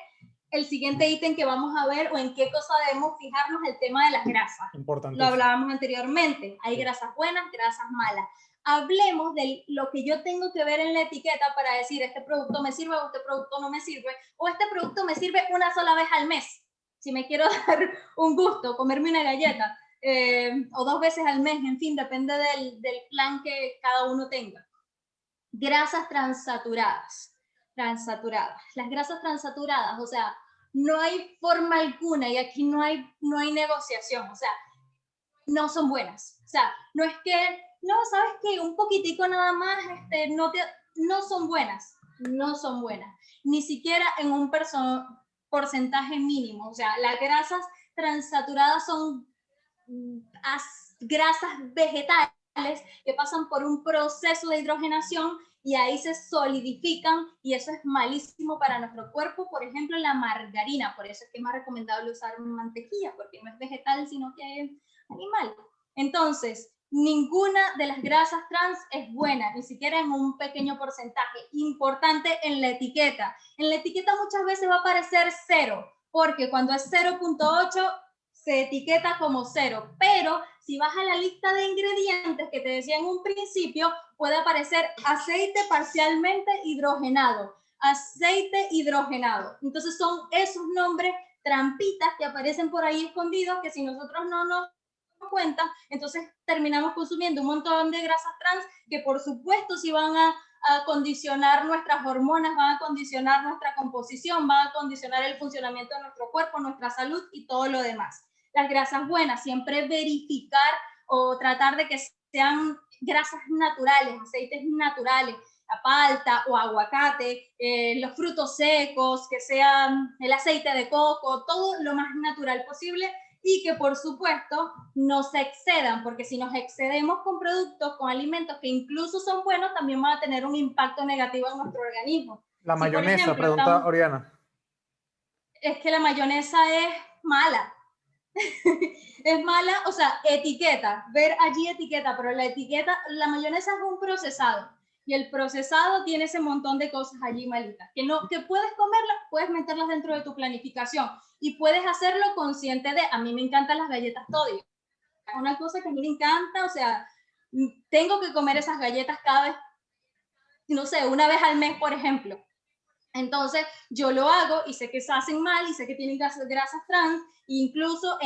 [SPEAKER 1] el siguiente ítem que vamos a ver o en qué cosa debemos fijarnos, el tema de las grasas. Lo hablábamos anteriormente, hay grasas buenas, grasas malas. Hablemos de lo que yo tengo que ver en la etiqueta para decir este producto me sirve o este producto no me sirve, o este producto me sirve una sola vez al mes, si me quiero dar un gusto, comerme una galleta, o 2 veces al mes, en fin, depende del plan que cada uno tenga. Grasas transaturadas. Las grasas transaturadas, o sea, no hay forma alguna y aquí no hay negociación, o sea, no son buenas. O sea, no es que, no, sabes que un poquitico nada más, no son buenas, no son buenas, ni siquiera en un porcentaje mínimo. O sea, las grasas transaturadas son grasas vegetales que pasan por un proceso de hidrogenación y ahí se solidifican y eso es malísimo para nuestro cuerpo. Por ejemplo, la margarina, por eso es que es más recomendable usar mantequilla, porque no es vegetal, sino que es animal. Entonces, ninguna de las grasas trans es buena, ni siquiera en un pequeño porcentaje. Importante en la etiqueta. En la etiqueta muchas veces va a aparecer 0, porque cuando es 0.8 se etiqueta como 0, pero si vas a la lista de ingredientes que te decía en un principio, puede aparecer aceite parcialmente hidrogenado, aceite hidrogenado. Entonces son esos nombres trampitas que aparecen por ahí escondidos que si nosotros no nos cuenta, entonces terminamos consumiendo un montón de grasas trans que por supuesto si van a condicionar nuestras hormonas, van a condicionar nuestra composición, van a condicionar el funcionamiento de nuestro cuerpo, nuestra salud y todo lo demás. Las grasas buenas, siempre verificar o tratar de que sean grasas naturales, aceites naturales, la palta o aguacate, los frutos secos, que sean el aceite de coco, todo lo más natural posible y que por supuesto no se excedan, porque si nos excedemos con productos, con alimentos que incluso son buenos, también van a tener un impacto negativo en nuestro organismo.
[SPEAKER 2] La mayonesa, ejemplo, pregunta Oriana.
[SPEAKER 1] Es que la mayonesa es mala. Es mala, o sea, etiqueta, ver allí etiqueta, pero la mayonesa es un procesado y el procesado tiene ese montón de cosas allí malitas, que puedes comerlas, puedes meterlas dentro de tu planificación y puedes hacerlo consciente de, a mí me encantan las galletas Toddy, una cosa que a mí me encanta, o sea, tengo que comer esas galletas cada vez, no sé, una vez al mes, por ejemplo. Entonces yo lo hago y sé que se hacen mal y sé que tienen grasas trans, incluso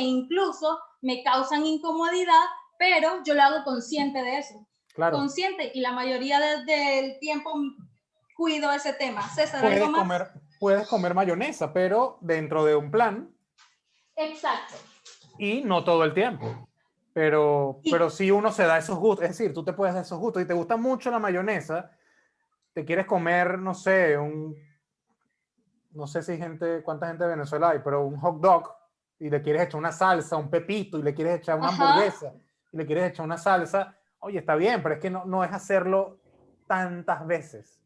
[SPEAKER 1] me causan incomodidad, pero yo lo hago consciente de eso. Claro. Consciente, y la mayoría del tiempo cuido ese tema. César, ¿algo más?
[SPEAKER 2] Puedes comer mayonesa, pero dentro de un plan.
[SPEAKER 1] Exacto.
[SPEAKER 2] Y no todo el tiempo. Pero sí uno se da esos gustos. Es decir, tú te puedes dar esos gustos. Y te gusta mucho la mayonesa, te quieres comer, no sé, no sé si cuánta gente de Venezuela hay, pero un hot dog y le quieres echar una salsa, un pepito y le quieres echar una hamburguesa y le quieres echar una salsa, oye, está bien, pero es que no es hacerlo tantas veces.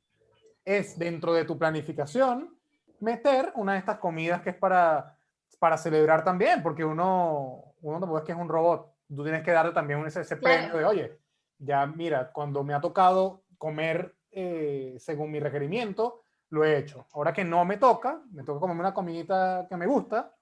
[SPEAKER 2] Es dentro de tu planificación meter una de estas comidas que es para celebrar también, porque uno tampoco es que es un robot. Tú tienes que darle también ese premio de, oye, ya mira, cuando me ha tocado comer según mi requerimiento, lo he hecho. Ahora que no me toca comerme una comidita que me gusta,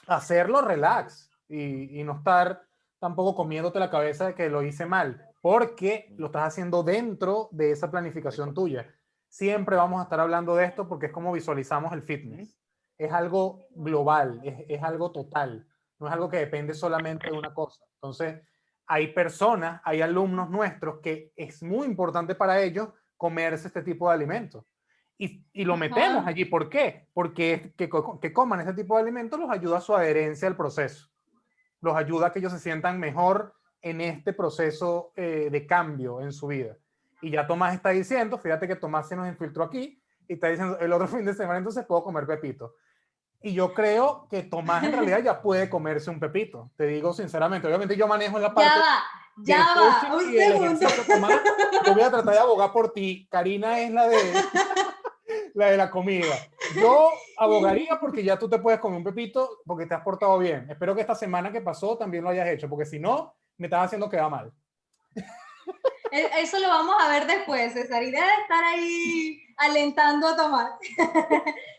[SPEAKER 2] hacerlo relax y no estar tampoco comiéndote la cabeza de que lo hice mal, porque lo estás haciendo dentro de esa planificación tuya. siempre vamos a estar hablando de esto porque es como visualizamos el fitness. Es algo global, es algo total, no es algo que depende solamente de una cosa. Entonces, hay personas, hay alumnos nuestros que es muy importante para ellos comerse este tipo de alimentos. Y lo metemos allí. ¿Por qué? Porque que coman ese tipo de alimentos los ayuda a su adherencia al proceso. Los ayuda a que ellos se sientan mejor en este proceso de cambio en su vida. Y ya Tomás está diciendo, fíjate que Tomás se nos infiltró aquí y está diciendo, el otro fin de semana entonces puedo comer pepito. Y yo creo que Tomás en realidad ya puede comerse un pepito, te digo sinceramente. Obviamente yo manejo la parte del
[SPEAKER 1] Ya
[SPEAKER 2] coaching
[SPEAKER 1] va, un
[SPEAKER 2] y del
[SPEAKER 1] segundo.
[SPEAKER 2] ejercicio. Tomás, yo voy a tratar de abogar por ti. Karina es la de la comida. Yo abogaría porque ya tú te puedes comer un pepito porque te has portado bien. Espero que esta semana que pasó también lo hayas hecho, porque si no, me estás haciendo quedar mal.
[SPEAKER 1] Eso lo vamos a ver después, César. Y debe estar ahí alentando a Tomás.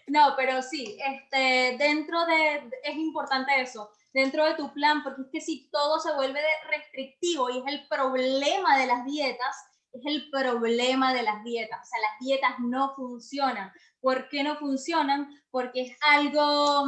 [SPEAKER 1] No, pero sí, es importante eso, dentro de tu plan, porque es que si todo se vuelve restrictivo y es el problema de las dietas, es el problema de las dietas. O sea, las dietas no funcionan. ¿Por qué no funcionan? Porque es algo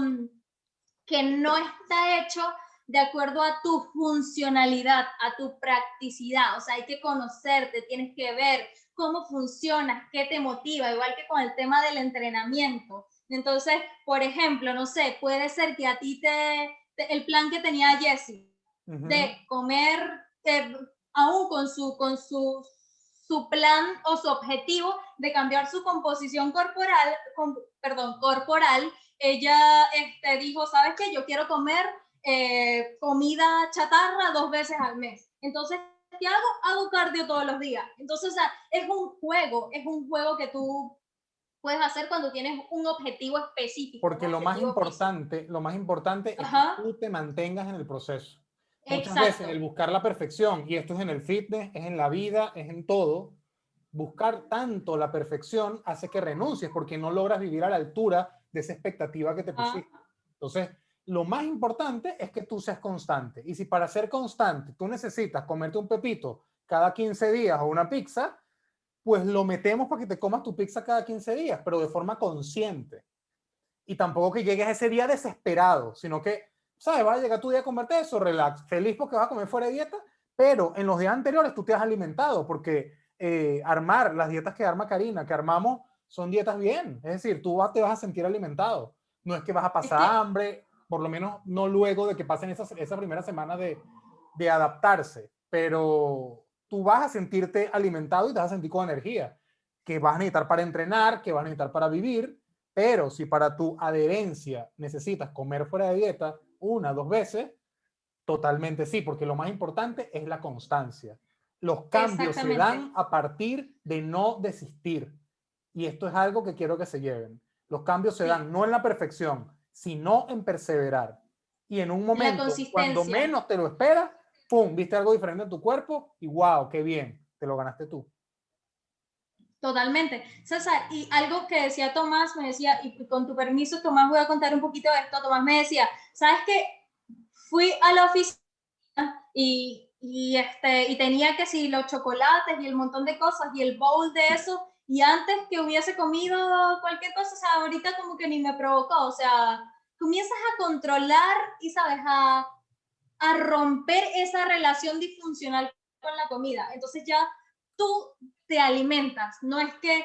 [SPEAKER 1] que no está hecho de acuerdo a tu funcionalidad, a tu practicidad. O sea, hay que conocerte, tienes que ver cómo funcionas, qué te motiva, igual que con el tema del entrenamiento. Entonces, por ejemplo, no sé, puede ser que a ti el plan que tenía Jessie de comer, aún con su plan o su objetivo de cambiar su composición corporal, corporal, ella dijo, ¿sabes qué? Yo quiero comer comida chatarra 2 veces al mes. Entonces, ¿qué hago? Hago cardio todos los días. Entonces, o sea, es un juego que tú puedes hacer cuando tienes un objetivo específico.
[SPEAKER 2] Porque lo más importante es que tú te mantengas en el proceso. Muchas veces el buscar la perfección, y esto es en el fitness, es en la vida, es en todo, buscar tanto la perfección hace que renuncies porque no logras vivir a la altura de esa expectativa que te pusiste. Entonces, lo más importante es que tú seas constante. Y si para ser constante tú necesitas comerte un pepito cada 15 días o una pizza, pues lo metemos para que te comas tu pizza cada 15 días, pero de forma consciente. Y tampoco que llegues a ese día desesperado, sino que, ¿sabes? Va a llegar tu día a comerte eso, relax, feliz porque vas a comer fuera de dieta, pero en los días anteriores tú te has alimentado, porque armar las dietas que arma Karina, que armamos, son dietas bien. Es decir, tú te vas a sentir alimentado. No es que vas a pasar hambre, por lo menos no luego de que pasen esa primera semana de adaptarse, pero tú vas a sentirte alimentado y te vas a sentir con energía, que vas a necesitar para entrenar, que vas a necesitar para vivir. Pero si para tu adherencia necesitas comer fuera de dieta 1 o 2 veces, totalmente sí, porque lo más importante es la constancia. Los cambios se dan a partir de no desistir. Y esto es algo que quiero que se lleven. Los cambios se dan no en la perfección, sino en perseverar. Y en un momento, cuando menos te lo esperas, ¡pum!, viste algo diferente en tu cuerpo y ¡wow!, qué bien, te lo ganaste tú.
[SPEAKER 1] Totalmente. César, y algo que decía Tomás, me decía, y con tu permiso, Tomás, voy a contar un poquito de esto. Tomás me decía, ¿sabes qué? Fui a la oficina y tenía que sí, los chocolates y el montón de cosas y el bowl de eso, y antes que hubiese comido cualquier cosa, o sea, ahorita como que ni me provocó, o sea, comienzas a controlar y, ¿sabes? A romper esa relación disfuncional con la comida. Entonces ya tú te alimentas, no es que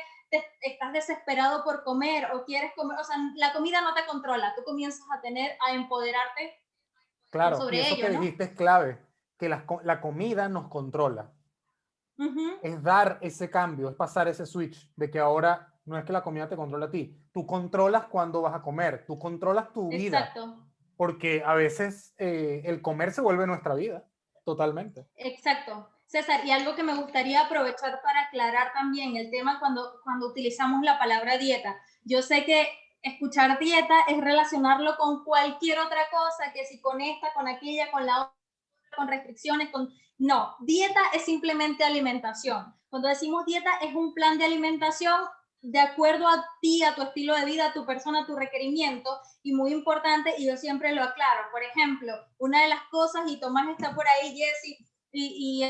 [SPEAKER 1] estás desesperado por comer o quieres comer, o sea, la comida no te controla, tú comienzas a empoderarte
[SPEAKER 2] sobre y eso ello, que dijiste es clave, que la comida nos controla. Es dar ese cambio, es pasar ese switch de que ahora no es que la comida te controla a ti, tú controlas cuándo vas a comer, tú controlas tu vida. Exacto. Porque a veces el comer se vuelve nuestra vida, totalmente.
[SPEAKER 1] Exacto. César, y algo que me gustaría aprovechar para aclarar también el tema cuando utilizamos la palabra dieta. Yo sé que escuchar dieta es relacionarlo con cualquier otra cosa, que si con esta, con aquella, con la otra, con restricciones, No, dieta es simplemente alimentación. Cuando decimos dieta es un plan de alimentación de acuerdo a ti, a tu estilo de vida, a tu persona, a tu requerimiento, y muy importante, y yo siempre lo aclaro, por ejemplo, una de las cosas, y Tomás está por ahí, Jessie, y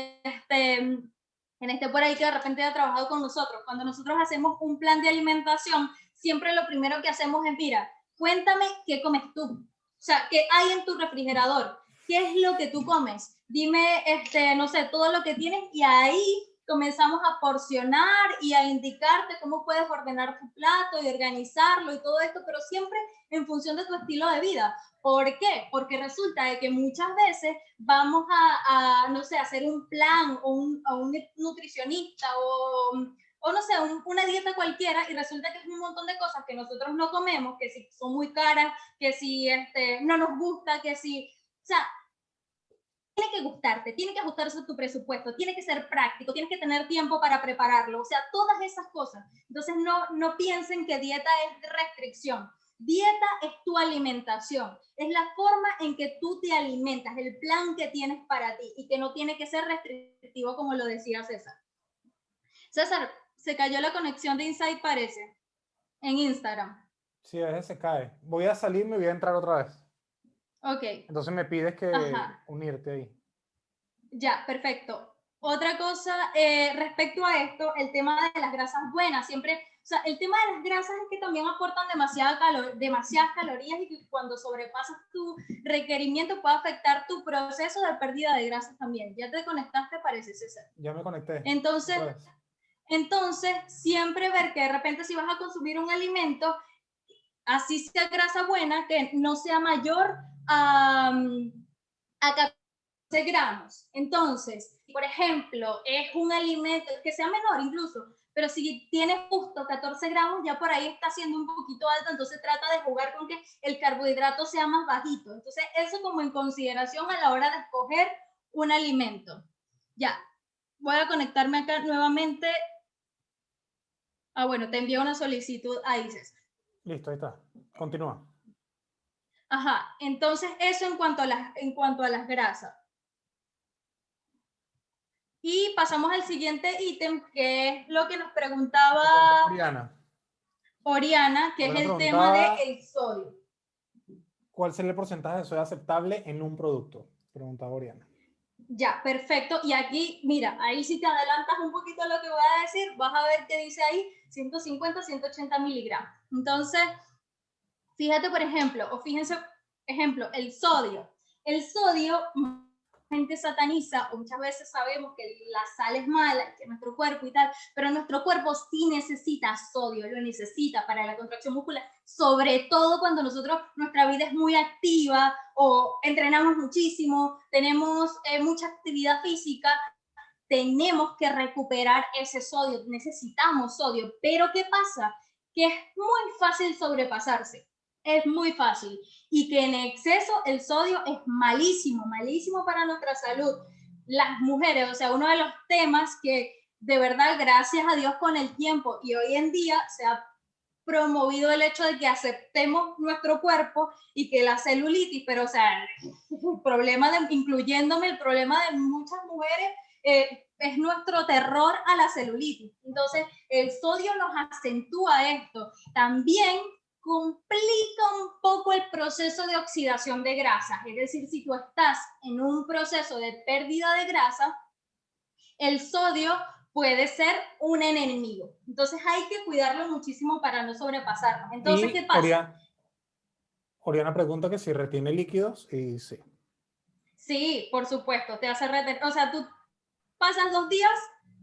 [SPEAKER 1] en este por ahí que de repente ha trabajado con nosotros, cuando nosotros hacemos un plan de alimentación, siempre lo primero que hacemos es, mira, cuéntame qué comes tú. O sea, qué hay en tu refrigerador, qué es lo que tú comes. Dime, no sé, todo lo que tienes, y ahí comenzamos a porcionar y a indicarte cómo puedes ordenar tu plato y organizarlo y todo esto, pero siempre en función de tu estilo de vida. ¿Por qué? Porque resulta de que muchas veces vamos no sé, hacer un plan a un nutricionista o no sé, una dieta cualquiera, y resulta que es un montón de cosas que nosotros no comemos, que si son muy caras, que si no nos gusta, que si, o sea, tiene que gustarte, tiene que ajustarse a tu presupuesto, tiene que ser práctico, tienes que tener tiempo para prepararlo, o sea, todas esas cosas. Entonces no piensen que dieta es restricción. Dieta es tu alimentación, es la forma en que tú te alimentas, el plan que tienes para ti, y que no tiene que ser restrictivo como lo decía César. César, se cayó la conexión de Insight, parece, en Instagram.
[SPEAKER 2] Sí, a veces se cae. Voy a salir, me voy a entrar otra vez.
[SPEAKER 1] Ok.
[SPEAKER 2] Entonces me pides que
[SPEAKER 1] Ajá.
[SPEAKER 2] unirte ahí.
[SPEAKER 1] Ya, perfecto. Otra cosa respecto a esto, el tema de las grasas buenas. Siempre, o sea, el tema de las grasas es que también aportan demasiadas calorías, y que cuando sobrepasas tu requerimiento puede afectar tu proceso de pérdida de grasas también. ¿Ya te conectaste, parece, César?
[SPEAKER 2] Ya me conecté.
[SPEAKER 1] Entonces, siempre ver que de repente si vas a consumir un alimento, así sea grasa buena, que no sea mayor a 14 gramos. Entonces, por ejemplo, es un alimento que sea menor incluso, pero si tienes justo 14 gramos, ya por ahí está siendo un poquito alto, entonces trata de jugar con que el carbohidrato sea más bajito. Entonces, eso como en consideración a la hora de escoger un alimento. Ya, voy a conectarme acá nuevamente. Ah, bueno, te envío una solicitud ahí, César.
[SPEAKER 2] Listo, ahí está. Continúa.
[SPEAKER 1] Ajá, entonces eso en cuanto a las grasas. Y pasamos al siguiente ítem, que es lo que nos preguntaba Oriana, que es el tema del sodio.
[SPEAKER 2] ¿Cuál sería el porcentaje de sodio aceptable en un producto? Preguntaba Oriana.
[SPEAKER 1] Ya, perfecto. Y aquí, mira, ahí si te adelantas un poquito a lo que voy a decir, vas a ver que dice ahí 150, 180 miligramos. Entonces, fíjate, por ejemplo, o fíjense, ejemplo, el sodio. El sodio, gente sataniza, o muchas veces sabemos que la sal es mala, que nuestro cuerpo y tal, pero nuestro cuerpo sí necesita sodio, lo necesita para la contracción muscular, sobre todo cuando nuestra vida es muy activa o entrenamos muchísimo, tenemos mucha actividad física, tenemos que recuperar ese sodio, necesitamos sodio. Pero ¿qué pasa? Que es muy fácil sobrepasarse, es muy fácil, y que en exceso el sodio es malísimo, malísimo para nuestra salud. Las mujeres, o sea, uno de los temas que de verdad, gracias a Dios, con el tiempo y hoy en día se ha promovido el hecho de que aceptemos nuestro cuerpo, y que la celulitis, pero o sea, el problema incluyéndome, el problema de muchas mujeres es nuestro terror a la celulitis. Entonces, el sodio nos acentúa esto. También complica un poco el proceso de oxidación de grasas. Es decir, si tú estás en un proceso de pérdida de grasa, el sodio puede ser un enemigo. Entonces hay que cuidarlo muchísimo para no sobrepasarlo. Entonces, ¿qué pasa?
[SPEAKER 2] Oriana pregunta que si retiene líquidos, y sí.
[SPEAKER 1] Sí, por supuesto, te hace retener. O sea, tú pasas 2 días,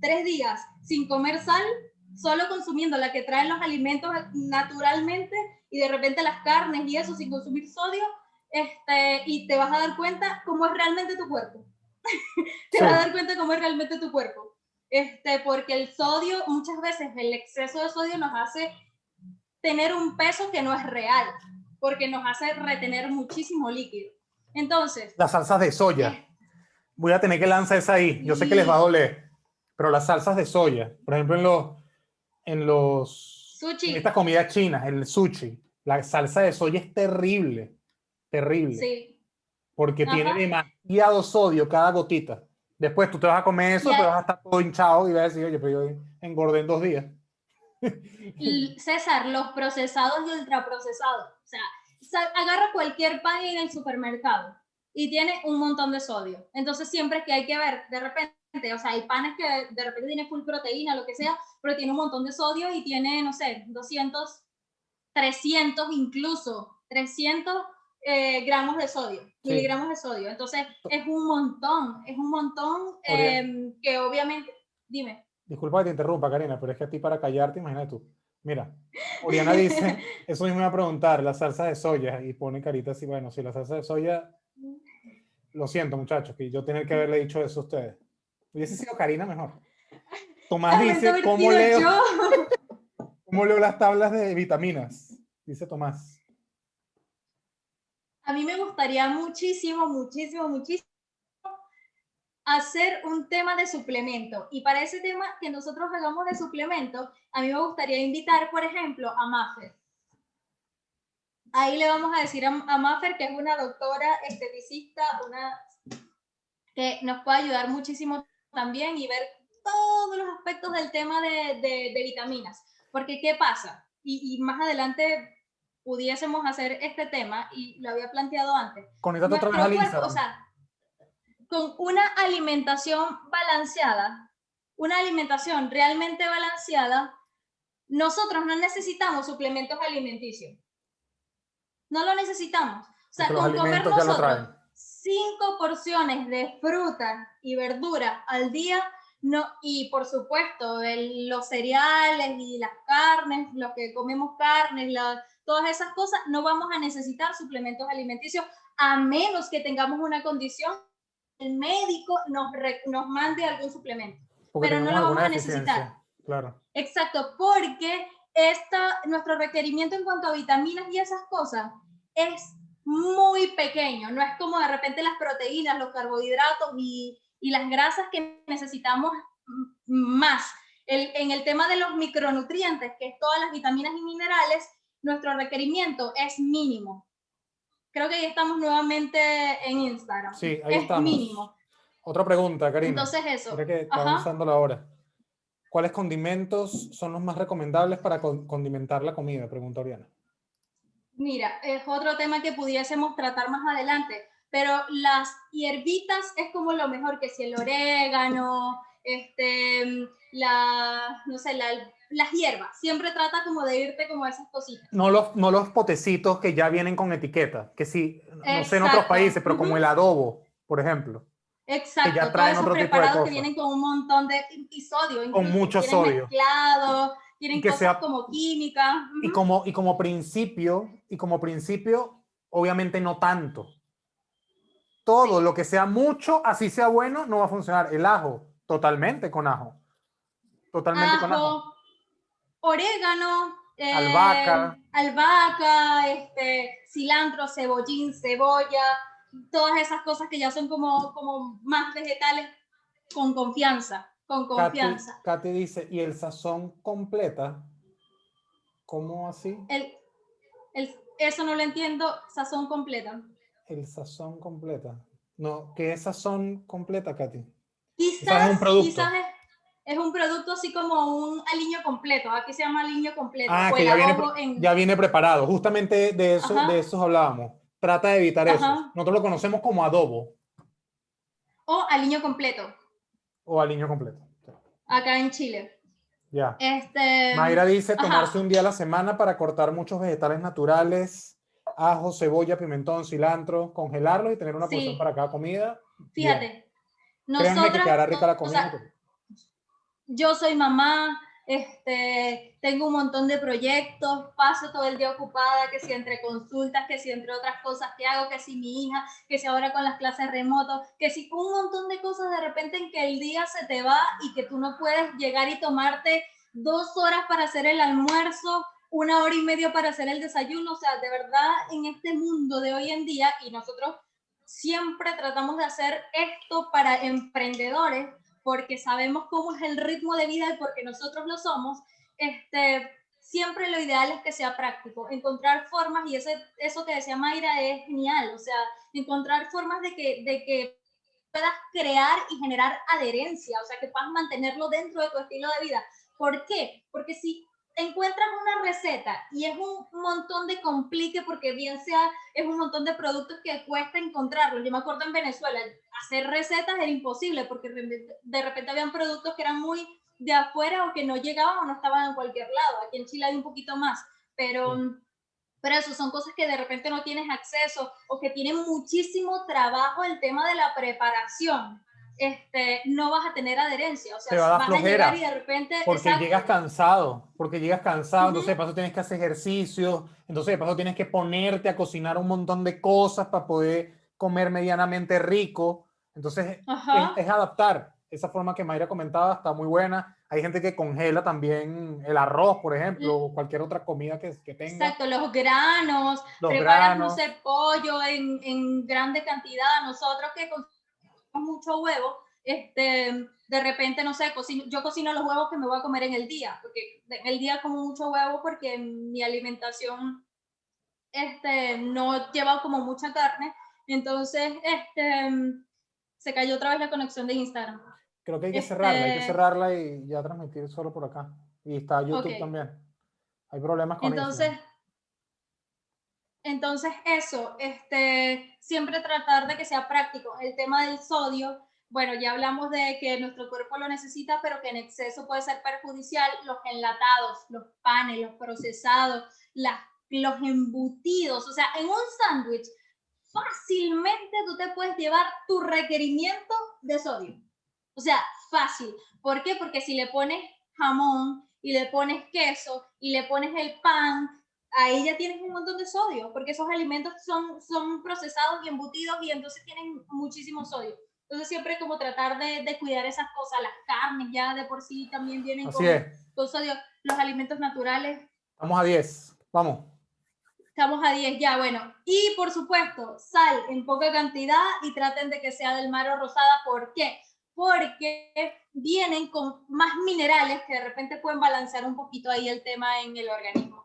[SPEAKER 1] 3 días sin comer sal, solo consumiendo la que traen los alimentos naturalmente, y de repente las carnes y eso sin consumir sodio, y te vas a dar cuenta cómo es realmente tu cuerpo. Te vas a dar cuenta cómo es realmente tu cuerpo. Porque el sodio, muchas veces el exceso de sodio nos hace tener un peso que no es real, porque nos hace retener muchísimo líquido. Entonces,
[SPEAKER 2] las salsas de soya. Voy a tener que lanzar esa ahí. Yo sé que les va a doler, pero las salsas de soya, por ejemplo, en estas comidas chinas, el sushi, la salsa de soya es terrible, terrible.
[SPEAKER 1] Sí.
[SPEAKER 2] Porque tiene demasiado sodio cada gotita. Después tú te vas a comer eso, pero vas a estar todo hinchado y vas a decir, oye, pero yo engordé en 2 días.
[SPEAKER 1] César, los procesados y ultraprocesados. O sea, agarra cualquier pan en el supermercado y tiene un montón de sodio. Entonces siempre que hay que ver, de repente, o sea, hay panes que de repente tiene full proteína, lo que sea, pero tiene un montón de sodio y tiene, no sé, 200, 300 incluso, 300 gramos de sodio,
[SPEAKER 2] Sí.
[SPEAKER 1] miligramos de sodio. Entonces es un montón que obviamente, dime.
[SPEAKER 2] Disculpa que te interrumpa, Karina, pero es que a ti para callarte, imagínate tú. Mira, Oriana dice, eso mismo me iba a preguntar, la salsa de soya, y pone carita así, bueno, si la salsa de soya, lo siento muchachos, que yo tenía que haberle dicho eso a ustedes. Hubiese sido Karina mejor. Tomás
[SPEAKER 1] Lamento
[SPEAKER 2] dice,
[SPEAKER 1] haber sido yo.
[SPEAKER 2] ¿cómo leo las tablas de vitaminas? Dice Tomás.
[SPEAKER 1] A mí me gustaría muchísimo hacer un tema de suplemento. Y para ese tema que nosotros hagamos de suplemento, a mí me gustaría invitar, por ejemplo, a Maffer. Ahí le vamos a decir a Maffer, que es una doctora esteticista, que nos puede ayudar muchísimo también y ver todos los aspectos del tema de vitaminas. Porque, ¿qué pasa? Y más adelante pudiésemos hacer este tema, y lo había planteado antes.
[SPEAKER 2] Conéctate otra vez al Instagram.
[SPEAKER 1] O sea, con una alimentación balanceada, una alimentación realmente balanceada, nosotros no necesitamos suplementos alimenticios. No lo necesitamos. O sea,
[SPEAKER 2] Porque los
[SPEAKER 1] con comer
[SPEAKER 2] alimentos ya lo
[SPEAKER 1] nosotros
[SPEAKER 2] traen.
[SPEAKER 1] 5 porciones de fruta y verdura al día, no, y por supuesto los cereales y las carnes, los que comemos carnes, todas esas cosas, no vamos a necesitar suplementos alimenticios a menos que tengamos una condición, el médico nos mande algún suplemento.
[SPEAKER 2] Porque
[SPEAKER 1] Pero no
[SPEAKER 2] tengamos
[SPEAKER 1] lo vamos
[SPEAKER 2] alguna
[SPEAKER 1] a
[SPEAKER 2] deficiencia,
[SPEAKER 1] necesitar.
[SPEAKER 2] claro.
[SPEAKER 1] Exacto, porque nuestro requerimiento en cuanto a vitaminas y esas cosas es muy pequeño. No es como de repente las proteínas, los carbohidratos y las grasas que necesitamos más. En el tema de los micronutrientes, que es todas las vitaminas y minerales, nuestro requerimiento es mínimo. Creo que ahí estamos nuevamente en Instagram.
[SPEAKER 2] Sí, ahí
[SPEAKER 1] es
[SPEAKER 2] estamos.
[SPEAKER 1] Mínimo.
[SPEAKER 2] Otra pregunta, Karina.
[SPEAKER 1] Entonces eso.
[SPEAKER 2] Mira que está avanzando la hora. ¿Cuáles condimentos son los más recomendables para condimentar la comida? Pregunta Oriana.
[SPEAKER 1] Mira, es otro tema que pudiésemos tratar más adelante, pero las hierbitas es como lo mejor, que si el orégano, no sé, las hierbas, siempre trata como de irte como esas cositas.
[SPEAKER 2] No los potecitos que ya vienen con etiqueta, que sí, no sé en otros
[SPEAKER 1] Exacto.
[SPEAKER 2] países, pero como el adobo, por ejemplo.
[SPEAKER 1] Exacto,
[SPEAKER 2] Que ya
[SPEAKER 1] todos
[SPEAKER 2] traen
[SPEAKER 1] esos
[SPEAKER 2] otro tipo de
[SPEAKER 1] preparados que
[SPEAKER 2] cosas.
[SPEAKER 1] vienen con un montón de sodio,
[SPEAKER 2] Con
[SPEAKER 1] incluso
[SPEAKER 2] mucho
[SPEAKER 1] vienen
[SPEAKER 2] sodio.
[SPEAKER 1] mezclados,
[SPEAKER 2] Y
[SPEAKER 1] tienen
[SPEAKER 2] que
[SPEAKER 1] cosas
[SPEAKER 2] sea,
[SPEAKER 1] como químicas.
[SPEAKER 2] y como principio, obviamente no tanto. Todo lo que sea mucho, así sea bueno, no va a funcionar. El ajo, totalmente con ajo. Totalmente con ajo.
[SPEAKER 1] Ajo, orégano,
[SPEAKER 2] Albahaca.
[SPEAKER 1] albahaca, cilantro, cebollín, cebolla, todas esas cosas que ya son como más vegetales, con confianza,
[SPEAKER 2] Katy dice, ¿y el sazón completa? ¿Cómo así?
[SPEAKER 1] Eso no lo entiendo, sazón completa.
[SPEAKER 2] El sazón completa. No, ¿qué es sazón completa, Katy? Quizás es
[SPEAKER 1] Quizás,
[SPEAKER 2] un producto.
[SPEAKER 1] quizás es un producto así como un aliño completo, aquí se llama aliño completo,
[SPEAKER 2] Ah,
[SPEAKER 1] o
[SPEAKER 2] que
[SPEAKER 1] el adobo
[SPEAKER 2] ya viene preparado. Justamente de eso hablábamos. Trata de evitar eso. Nosotros lo conocemos como adobo.
[SPEAKER 1] O aliño completo.
[SPEAKER 2] O aliño completo.
[SPEAKER 1] Acá en Chile.
[SPEAKER 2] Ya. Mayra dice tomarse
[SPEAKER 1] Ajá.
[SPEAKER 2] un día a la semana para cortar muchos vegetales naturales, ajo, cebolla, pimentón, cilantro, congelarlos y tener una porción para cada comida.
[SPEAKER 1] Fíjate,
[SPEAKER 2] Bien. Créanme que
[SPEAKER 1] nosotras,
[SPEAKER 2] quedará rica la
[SPEAKER 1] o
[SPEAKER 2] comida.
[SPEAKER 1] sea, yo soy mamá, tengo un montón de proyectos, paso todo el día ocupada, que si entre consultas, que si entre otras cosas que hago, que si mi hija, que si ahora con las clases remotos, que si un montón de cosas de repente en que el día se te va y que tú no puedes llegar y tomarte 2 horas para hacer el almuerzo, 1 hora y media para hacer el desayuno. O sea, de verdad, en este mundo de hoy en día, y nosotros siempre tratamos de hacer esto para emprendedores, porque sabemos cómo es el ritmo de vida y porque nosotros lo somos, siempre lo ideal es que sea práctico, encontrar formas, y eso que decía Mayra es genial, o sea, encontrar formas de que puedas crear y generar adherencia, o sea, que puedas mantenerlo dentro de tu estilo de vida. ¿Por qué? Porque si encuentras una receta y es un montón de complique porque bien sea, es un montón de productos que cuesta encontrarlos. Yo me acuerdo en Venezuela, hacer recetas era imposible porque de repente habían productos que eran muy de afuera o que no llegaban o no estaban en cualquier lado. Aquí en Chile hay un poquito más, pero eso son cosas que de repente no tienes acceso o que tienen muchísimo trabajo el tema de la preparación. No vas a tener adherencia, o sea,
[SPEAKER 2] Te va a dar
[SPEAKER 1] vas a llegar y
[SPEAKER 2] flojera.
[SPEAKER 1] de repente,
[SPEAKER 2] Porque
[SPEAKER 1] exacto.
[SPEAKER 2] llegas cansado, entonces de paso tienes que hacer ejercicio, entonces de paso tienes que ponerte a cocinar un montón de cosas para poder comer medianamente rico. Entonces
[SPEAKER 1] Ajá.
[SPEAKER 2] es adaptar. Esa forma que Mayra comentaba está muy buena. Hay gente que congela también el arroz, por ejemplo, o cualquier otra comida que tenga,
[SPEAKER 1] Exacto, los granos,
[SPEAKER 2] los
[SPEAKER 1] preparas, no
[SPEAKER 2] granos.
[SPEAKER 1] sé, pollo en grande cantidad. Nosotros que consumimos mucho huevo, de repente, no sé, yo cocino los huevos que me voy a comer en el día, porque en el día como mucho huevo porque mi alimentación no lleva como mucha carne. Entonces, se cayó otra vez la conexión de Instagram.
[SPEAKER 2] Creo que hay que
[SPEAKER 1] Este,
[SPEAKER 2] cerrarla y ya transmitir solo por acá. Y está
[SPEAKER 1] ok,
[SPEAKER 2] YouTube también. Hay problemas con
[SPEAKER 1] entonces
[SPEAKER 2] Instagram.
[SPEAKER 1] Entonces, eso, siempre tratar de que sea práctico. El tema del sodio, bueno, ya hablamos de que nuestro cuerpo lo necesita, pero que en exceso puede ser perjudicial. Los enlatados, los panes, los procesados, los embutidos. O sea, en un sándwich fácilmente tú te puedes llevar tu requerimiento de sodio. O sea, fácil. ¿Por qué? Porque si le pones jamón y le pones queso y le pones el pan, ahí ya tienes un montón de sodio, porque esos alimentos son procesados y embutidos y entonces tienen muchísimo sodio. Entonces siempre como tratar de cuidar esas cosas, las carnes ya de por sí también vienen
[SPEAKER 2] Así es.
[SPEAKER 1] con sodio, los alimentos naturales.
[SPEAKER 2] Vamos a 10. Vamos.
[SPEAKER 1] Estamos a 10 ya, bueno. Y por supuesto, sal en poca cantidad y traten de que sea del mar o rosada. ¿Por qué? Porque vienen con más minerales que de repente pueden balancear un poquito ahí el tema en el organismo.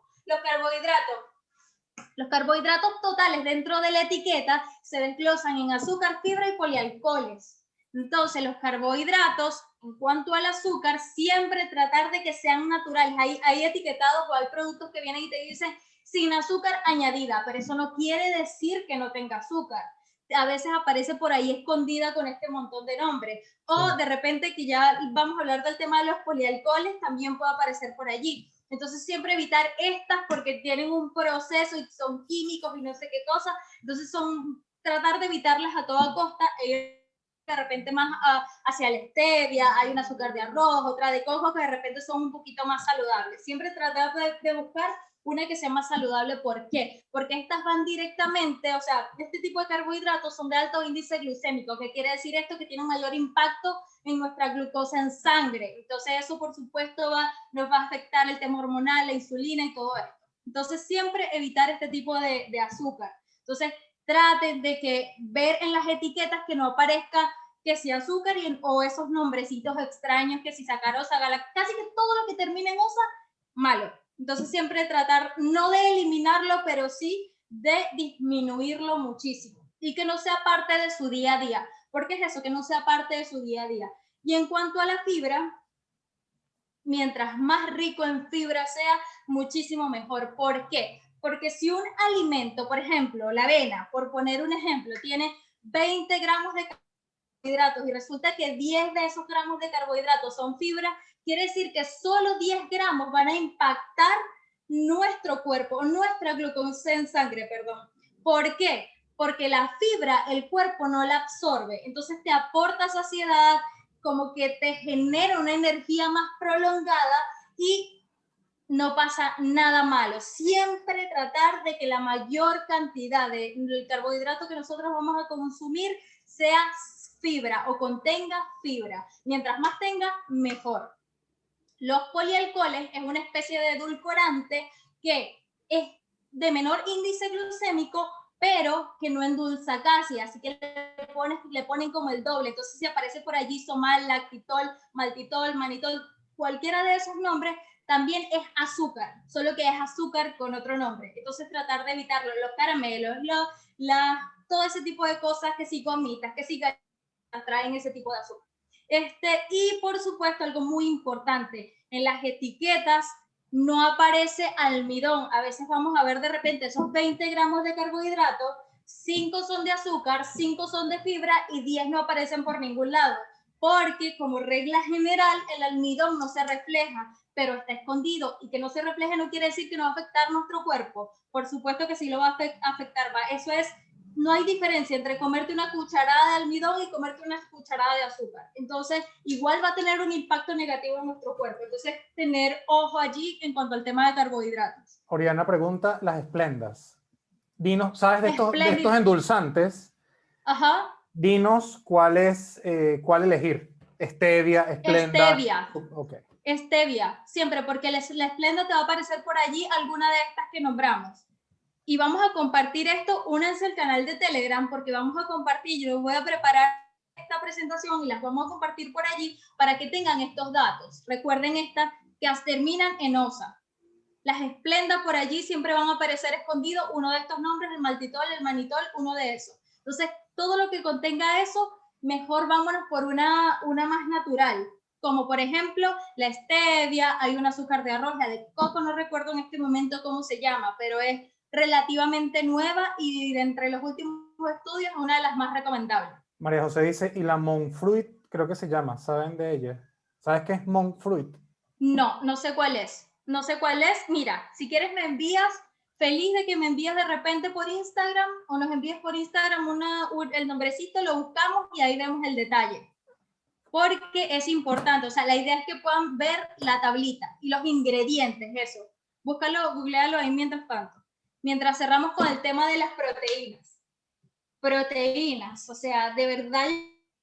[SPEAKER 1] Los carbohidratos totales dentro de la etiqueta se desglosan en azúcar, fibra y polialcoholes. Entonces, los carbohidratos, en cuanto al azúcar, siempre tratar de que sean naturales. Hay etiquetados o hay productos que vienen y te dicen sin azúcar añadida, pero eso no quiere decir que no tenga azúcar. A veces aparece por ahí escondida con este montón de nombres. O
[SPEAKER 2] Sí.
[SPEAKER 1] de repente, que ya vamos a hablar del tema de los polialcoholes, también puede aparecer por allí. Entonces siempre evitar estas porque tienen un proceso y son químicos y no sé qué cosa. Entonces tratar de evitarlas a toda costa e de repente más hacia la stevia, hay un azúcar de arroz, otra de coco que de repente son un poquito más saludables. Siempre tratar de buscar una que sea más saludable. ¿Por qué? Porque estas van directamente, o sea, este tipo de carbohidratos son de alto índice glucémico. ¿Qué quiere decir esto? Que tiene un mayor impacto en nuestra glucosa en sangre. Entonces eso, por supuesto, nos va a afectar el tema hormonal, la insulina y todo esto. Entonces siempre evitar este tipo de azúcar. Entonces traten de que ver en las etiquetas que no aparezca que si azúcar o esos nombrecitos extraños, que si sacarosa, casi que todo lo que termine en osa, malo. Entonces siempre tratar no de eliminarlo, pero sí de disminuirlo muchísimo y que no sea parte de su día a día. ¿Por qué es eso? Que no sea parte de su día a día. Y en cuanto a la fibra, mientras más rico en fibra sea, muchísimo mejor. ¿Por qué? Porque si un alimento, por ejemplo, la avena, por poner un ejemplo, tiene 20 gramos de carbohidratos y resulta que 10 de esos gramos de carbohidratos son fibra, quiere decir que solo 10 gramos van a impactar nuestro cuerpo, nuestra glucosa en sangre, perdón. ¿Por qué? Porque la fibra el cuerpo no la absorbe, entonces te aporta saciedad, como que te genera una energía más prolongada y no pasa nada malo. Siempre tratar de que la mayor cantidad del carbohidrato que nosotros vamos a consumir sea fibra o contenga fibra. Mientras más tenga, mejor. Los polialcoholes es una especie de edulcorante que es de menor índice glucémico, pero que no endulza casi, así que le ponen como el doble. Entonces, si aparece por allí somal, lactitol, maltitol, manitol, cualquiera de esos nombres, también es azúcar, solo que es azúcar con otro nombre. Entonces, tratar de evitarlo. Los caramelos, todo ese tipo de cosas, que si gomitas, que si galletas, traen ese tipo de azúcar. Y por supuesto, algo muy importante, en las etiquetas no aparece almidón. A veces vamos a ver de repente esos 20 gramos de carbohidratos, 5 son de azúcar, 5 son de fibra y 10 no aparecen por ningún lado. Porque como regla general el almidón no se refleja, pero está escondido, y que no se refleje no quiere decir que no va a afectar nuestro cuerpo. Por supuesto que sí lo va a afectar. Eso es, no hay diferencia entre comerte una cucharada de almidón y comerte una cucharada de azúcar. Entonces, igual va a tener un impacto negativo en nuestro cuerpo. Entonces, tener ojo allí en cuanto al tema de carbohidratos.
[SPEAKER 2] Oriana pregunta, las esplendas. Dinos, ¿sabes de estos endulzantes?
[SPEAKER 1] Ajá.
[SPEAKER 2] Dinos cuál elegir. Stevia, Esplenda.
[SPEAKER 1] Stevia.
[SPEAKER 2] Okay.
[SPEAKER 1] Stevia, siempre, porque la Esplenda te va a aparecer por allí alguna de estas que nombramos. Y vamos a compartir esto, únanse al canal de Telegram, porque vamos a compartir, yo voy a preparar esta presentación y las vamos a compartir por allí para que tengan estos datos. Recuerden estas que terminan en OSA. Las Esplenda por allí siempre van a aparecer escondidos uno de estos nombres, el maltitol, el manitol, uno de esos. Entonces, todo lo que contenga eso, mejor vámonos por una más natural, como por ejemplo la stevia, hay un azúcar de arroz, la de coco, no recuerdo en este momento cómo se llama, pero es relativamente nueva y de entre los últimos estudios es una de las más recomendables.
[SPEAKER 2] María José dice, y la monk fruit, creo que se llama, ¿saben de ella? ¿Sabes qué es monk fruit?
[SPEAKER 1] No, no sé cuál es. No sé cuál es. Mira, si quieres me envías, feliz de que me envíes de repente por Instagram o nos envíes por Instagram el nombrecito, lo buscamos y ahí vemos el detalle. Porque es importante, o sea, la idea es que puedan ver la tablita y los ingredientes, eso. Búscalo, googlealo ahí mientras tanto. Mientras cerramos con el tema de las proteínas. Proteínas, o sea, de verdad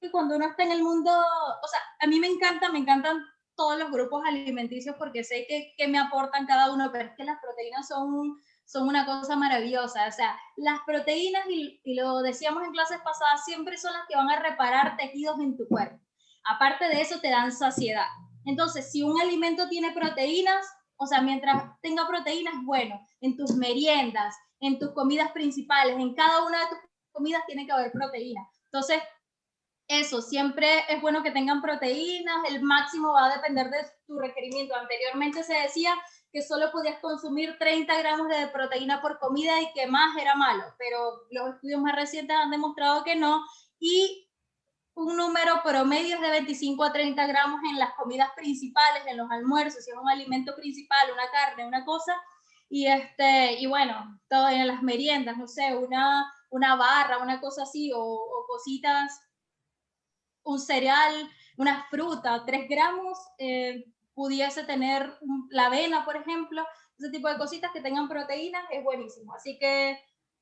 [SPEAKER 1] que cuando uno está en el mundo, o sea, a mí me encantan todos los grupos alimenticios porque sé que me aportan cada uno, pero es que las proteínas son una cosa maravillosa. O sea, las proteínas, y lo decíamos en clases pasadas, siempre son las que van a reparar tejidos en tu cuerpo. Aparte de eso, te dan saciedad. Entonces, si un alimento tiene proteínas, o sea, mientras tenga proteínas, bueno, en tus meriendas, en tus comidas principales, en cada una de tus comidas tiene que haber proteína. Entonces, eso, siempre es bueno que tengan proteínas, el máximo va a depender de tu requerimiento. Anteriormente se decía que solo podías consumir 30 gramos de proteína por comida y que más era malo, pero los estudios más recientes han demostrado que no, y un número promedio es de 25 a 30 gramos en las comidas principales, en los almuerzos, si es un alimento principal, una carne, una cosa, y bueno, todo en las meriendas, no sé, una barra, una cosa así, o cositas, un cereal, una fruta, 3 gramos, pudiese tener la avena, por ejemplo, ese tipo de cositas que tengan proteínas, es buenísimo. Así que,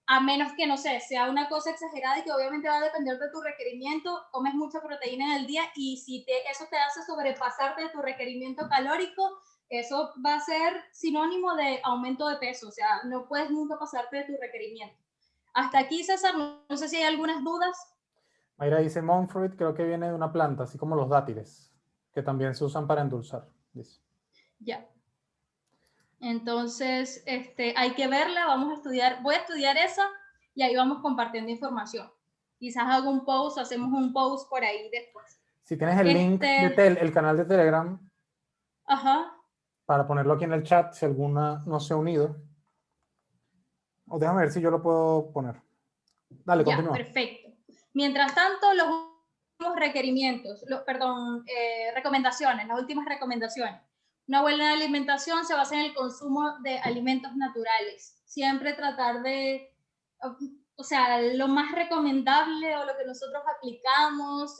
[SPEAKER 1] a menos que, no sé, sea una cosa exagerada y que obviamente va a depender de tu requerimiento, comes mucha proteína en el día y si eso te hace sobrepasarte de tu requerimiento calórico, eso va a ser sinónimo de aumento de peso, o sea, no puedes nunca pasarte de tu requerimiento. Hasta aquí, César, no sé si hay algunas dudas.
[SPEAKER 2] Mayra dice, monk fruit creo que viene de una planta, así como los dátiles, que también se usan para endulzar. Dice.
[SPEAKER 1] Ya. Entonces, hay que verla, vamos a estudiar, voy a estudiar esa y ahí vamos compartiendo información. Quizás hago un post, hacemos un post por ahí después.
[SPEAKER 2] Si tienes el link de el canal de Telegram,
[SPEAKER 1] ajá,
[SPEAKER 2] para ponerlo aquí en el chat, si alguna no se ha unido. O déjame ver si yo lo puedo poner. Dale,
[SPEAKER 1] ya,
[SPEAKER 2] continúa.
[SPEAKER 1] perfecto. Mientras tanto, los últimos requerimientos, recomendaciones, las últimas recomendaciones. Una buena alimentación se basa en el consumo de alimentos naturales. Siempre tratar de, o sea, lo más recomendable o lo que nosotros aplicamos,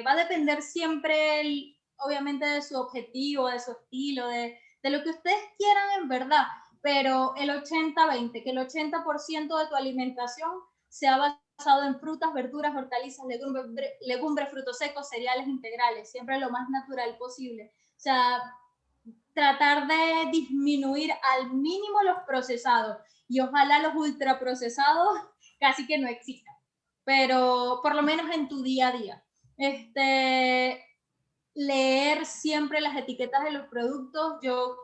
[SPEAKER 1] va a depender siempre, obviamente, de su objetivo, de su estilo, de lo que ustedes quieran en verdad, pero el 80-20, que el 80% de tu alimentación sea basado en frutas, verduras, hortalizas, legumbres, frutos secos, cereales integrales, siempre lo más natural posible. O sea, tratar de disminuir al mínimo los procesados y ojalá los ultraprocesados casi que no existan, pero por lo menos en tu día a día. Leer siempre las etiquetas de los productos. Yo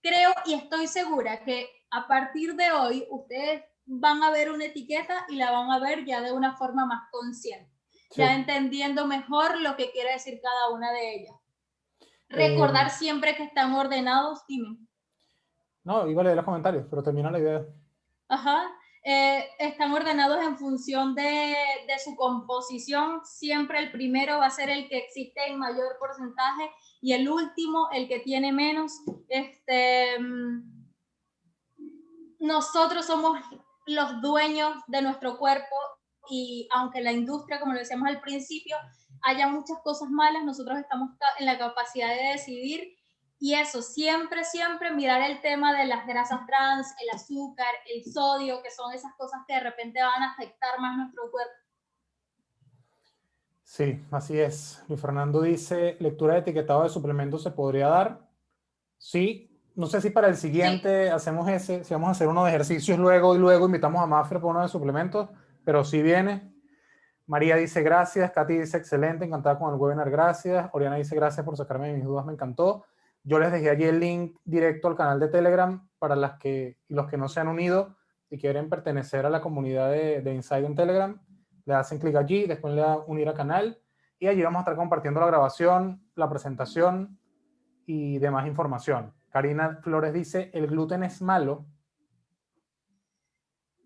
[SPEAKER 1] creo y estoy segura que a partir de hoy ustedes van a ver una etiqueta y la van a ver ya de una forma más consciente, sí, ya entendiendo mejor lo que quiere decir cada una de ellas. Recordar siempre que están ordenados, dime.
[SPEAKER 2] No, iba a leer los comentarios, pero termina la idea.
[SPEAKER 1] Ajá. Están ordenados en función de su composición. Siempre el primero va a ser el que existe en mayor porcentaje y el último el que tiene menos. Nosotros somos los dueños de nuestro cuerpo y aunque la industria, como lo decíamos al principio, haya muchas cosas malas, nosotros estamos en la capacidad de decidir. Y eso, siempre, siempre mirar el tema de las grasas trans, el azúcar, el sodio, que son esas cosas que de repente van a afectar más nuestro cuerpo.
[SPEAKER 2] Sí, así es. Luis Fernando dice, lectura de etiquetado de suplementos se podría dar. Sí, no sé si para el siguiente hacemos ese, si vamos a hacer uno de ejercicios luego y luego invitamos a Mafre por uno de suplementos, pero sí viene. María dice gracias, Katy dice excelente, encantada con el webinar, gracias. Oriana dice gracias por sacarme mis dudas, me encantó. Yo les dejé allí el link directo al canal de Telegram para los que no se han unido y quieren pertenecer a la comunidad de Inside en Telegram. Le hacen clic allí, después le dan unir al canal y allí vamos a estar compartiendo la grabación, la presentación y demás información. Karina Flores dice, ¿el gluten es malo?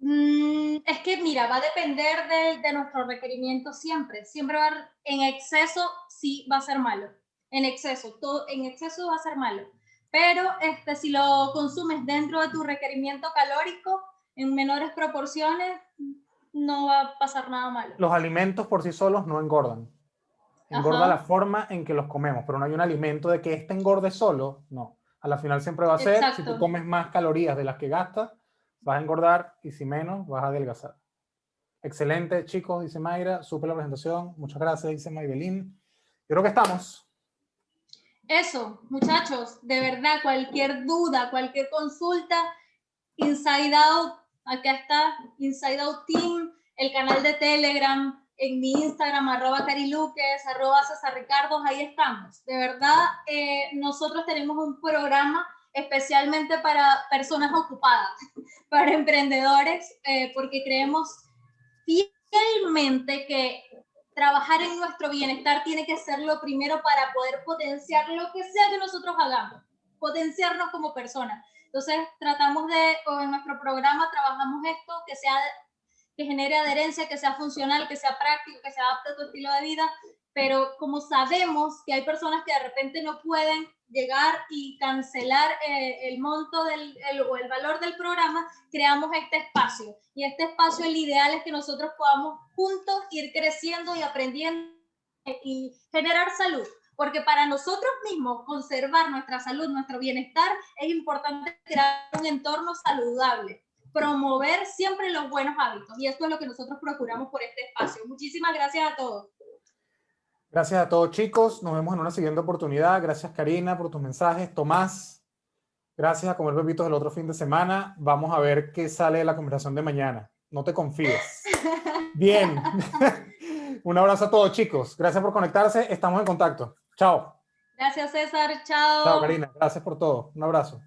[SPEAKER 1] Es que, mira, va a depender de nuestro requerimiento siempre. Siempre va a, en exceso sí va a ser malo. En exceso, todo en exceso va a ser malo. Pero si lo consumes dentro de tu requerimiento calórico, en menores proporciones, no va a pasar nada malo.
[SPEAKER 2] Los alimentos por sí solos no engordan. Engorda la forma en que los comemos, pero no hay un alimento de que este engorde solo, no. A la final siempre va a ser,
[SPEAKER 1] Exacto.
[SPEAKER 2] si tú comes más calorías de las que gastas, vas a engordar y si menos, vas a adelgazar. Excelente, chicos, dice Mayra, súper la presentación, muchas gracias, dice Maybelline. Yo creo que estamos.
[SPEAKER 1] Eso, muchachos, de verdad, cualquier duda, cualquier consulta, Inside Out, acá está, Inside Out Team, el canal de Telegram, en mi Instagram, @cariluques, @cesarricardos, ahí estamos. De verdad, nosotros tenemos un programa especialmente para personas ocupadas, para emprendedores, porque creemos fielmente que trabajar en nuestro bienestar tiene que ser lo primero para poder potenciar lo que sea que nosotros hagamos, potenciarnos como personas. Entonces, tratamos de, o en nuestro programa trabajamos esto, que genere adherencia, que sea funcional, que sea práctico, que se adapte a tu estilo de vida, pero como sabemos que hay personas que de repente no pueden llegar y cancelar el monto o el valor del programa, creamos este espacio. Y este espacio, el ideal es que nosotros podamos juntos ir creciendo y aprendiendo y generar salud. Porque para nosotros mismos conservar nuestra salud, nuestro bienestar, es importante crear un entorno saludable, promover siempre los buenos hábitos. Y esto es lo que nosotros procuramos por este espacio. Muchísimas gracias a todos.
[SPEAKER 2] Gracias a todos, chicos. Nos vemos en una siguiente oportunidad. Gracias, Karina, por tus mensajes. Tomás, gracias a Comer Pepitos el otro fin de semana. Vamos a ver qué sale de la conversación de mañana. No te confíes. Bien. Un abrazo a todos, chicos. Gracias por conectarse. Estamos en contacto. Chao.
[SPEAKER 1] Gracias, César. Chao.
[SPEAKER 2] Chao, Karina. Gracias por todo. Un abrazo.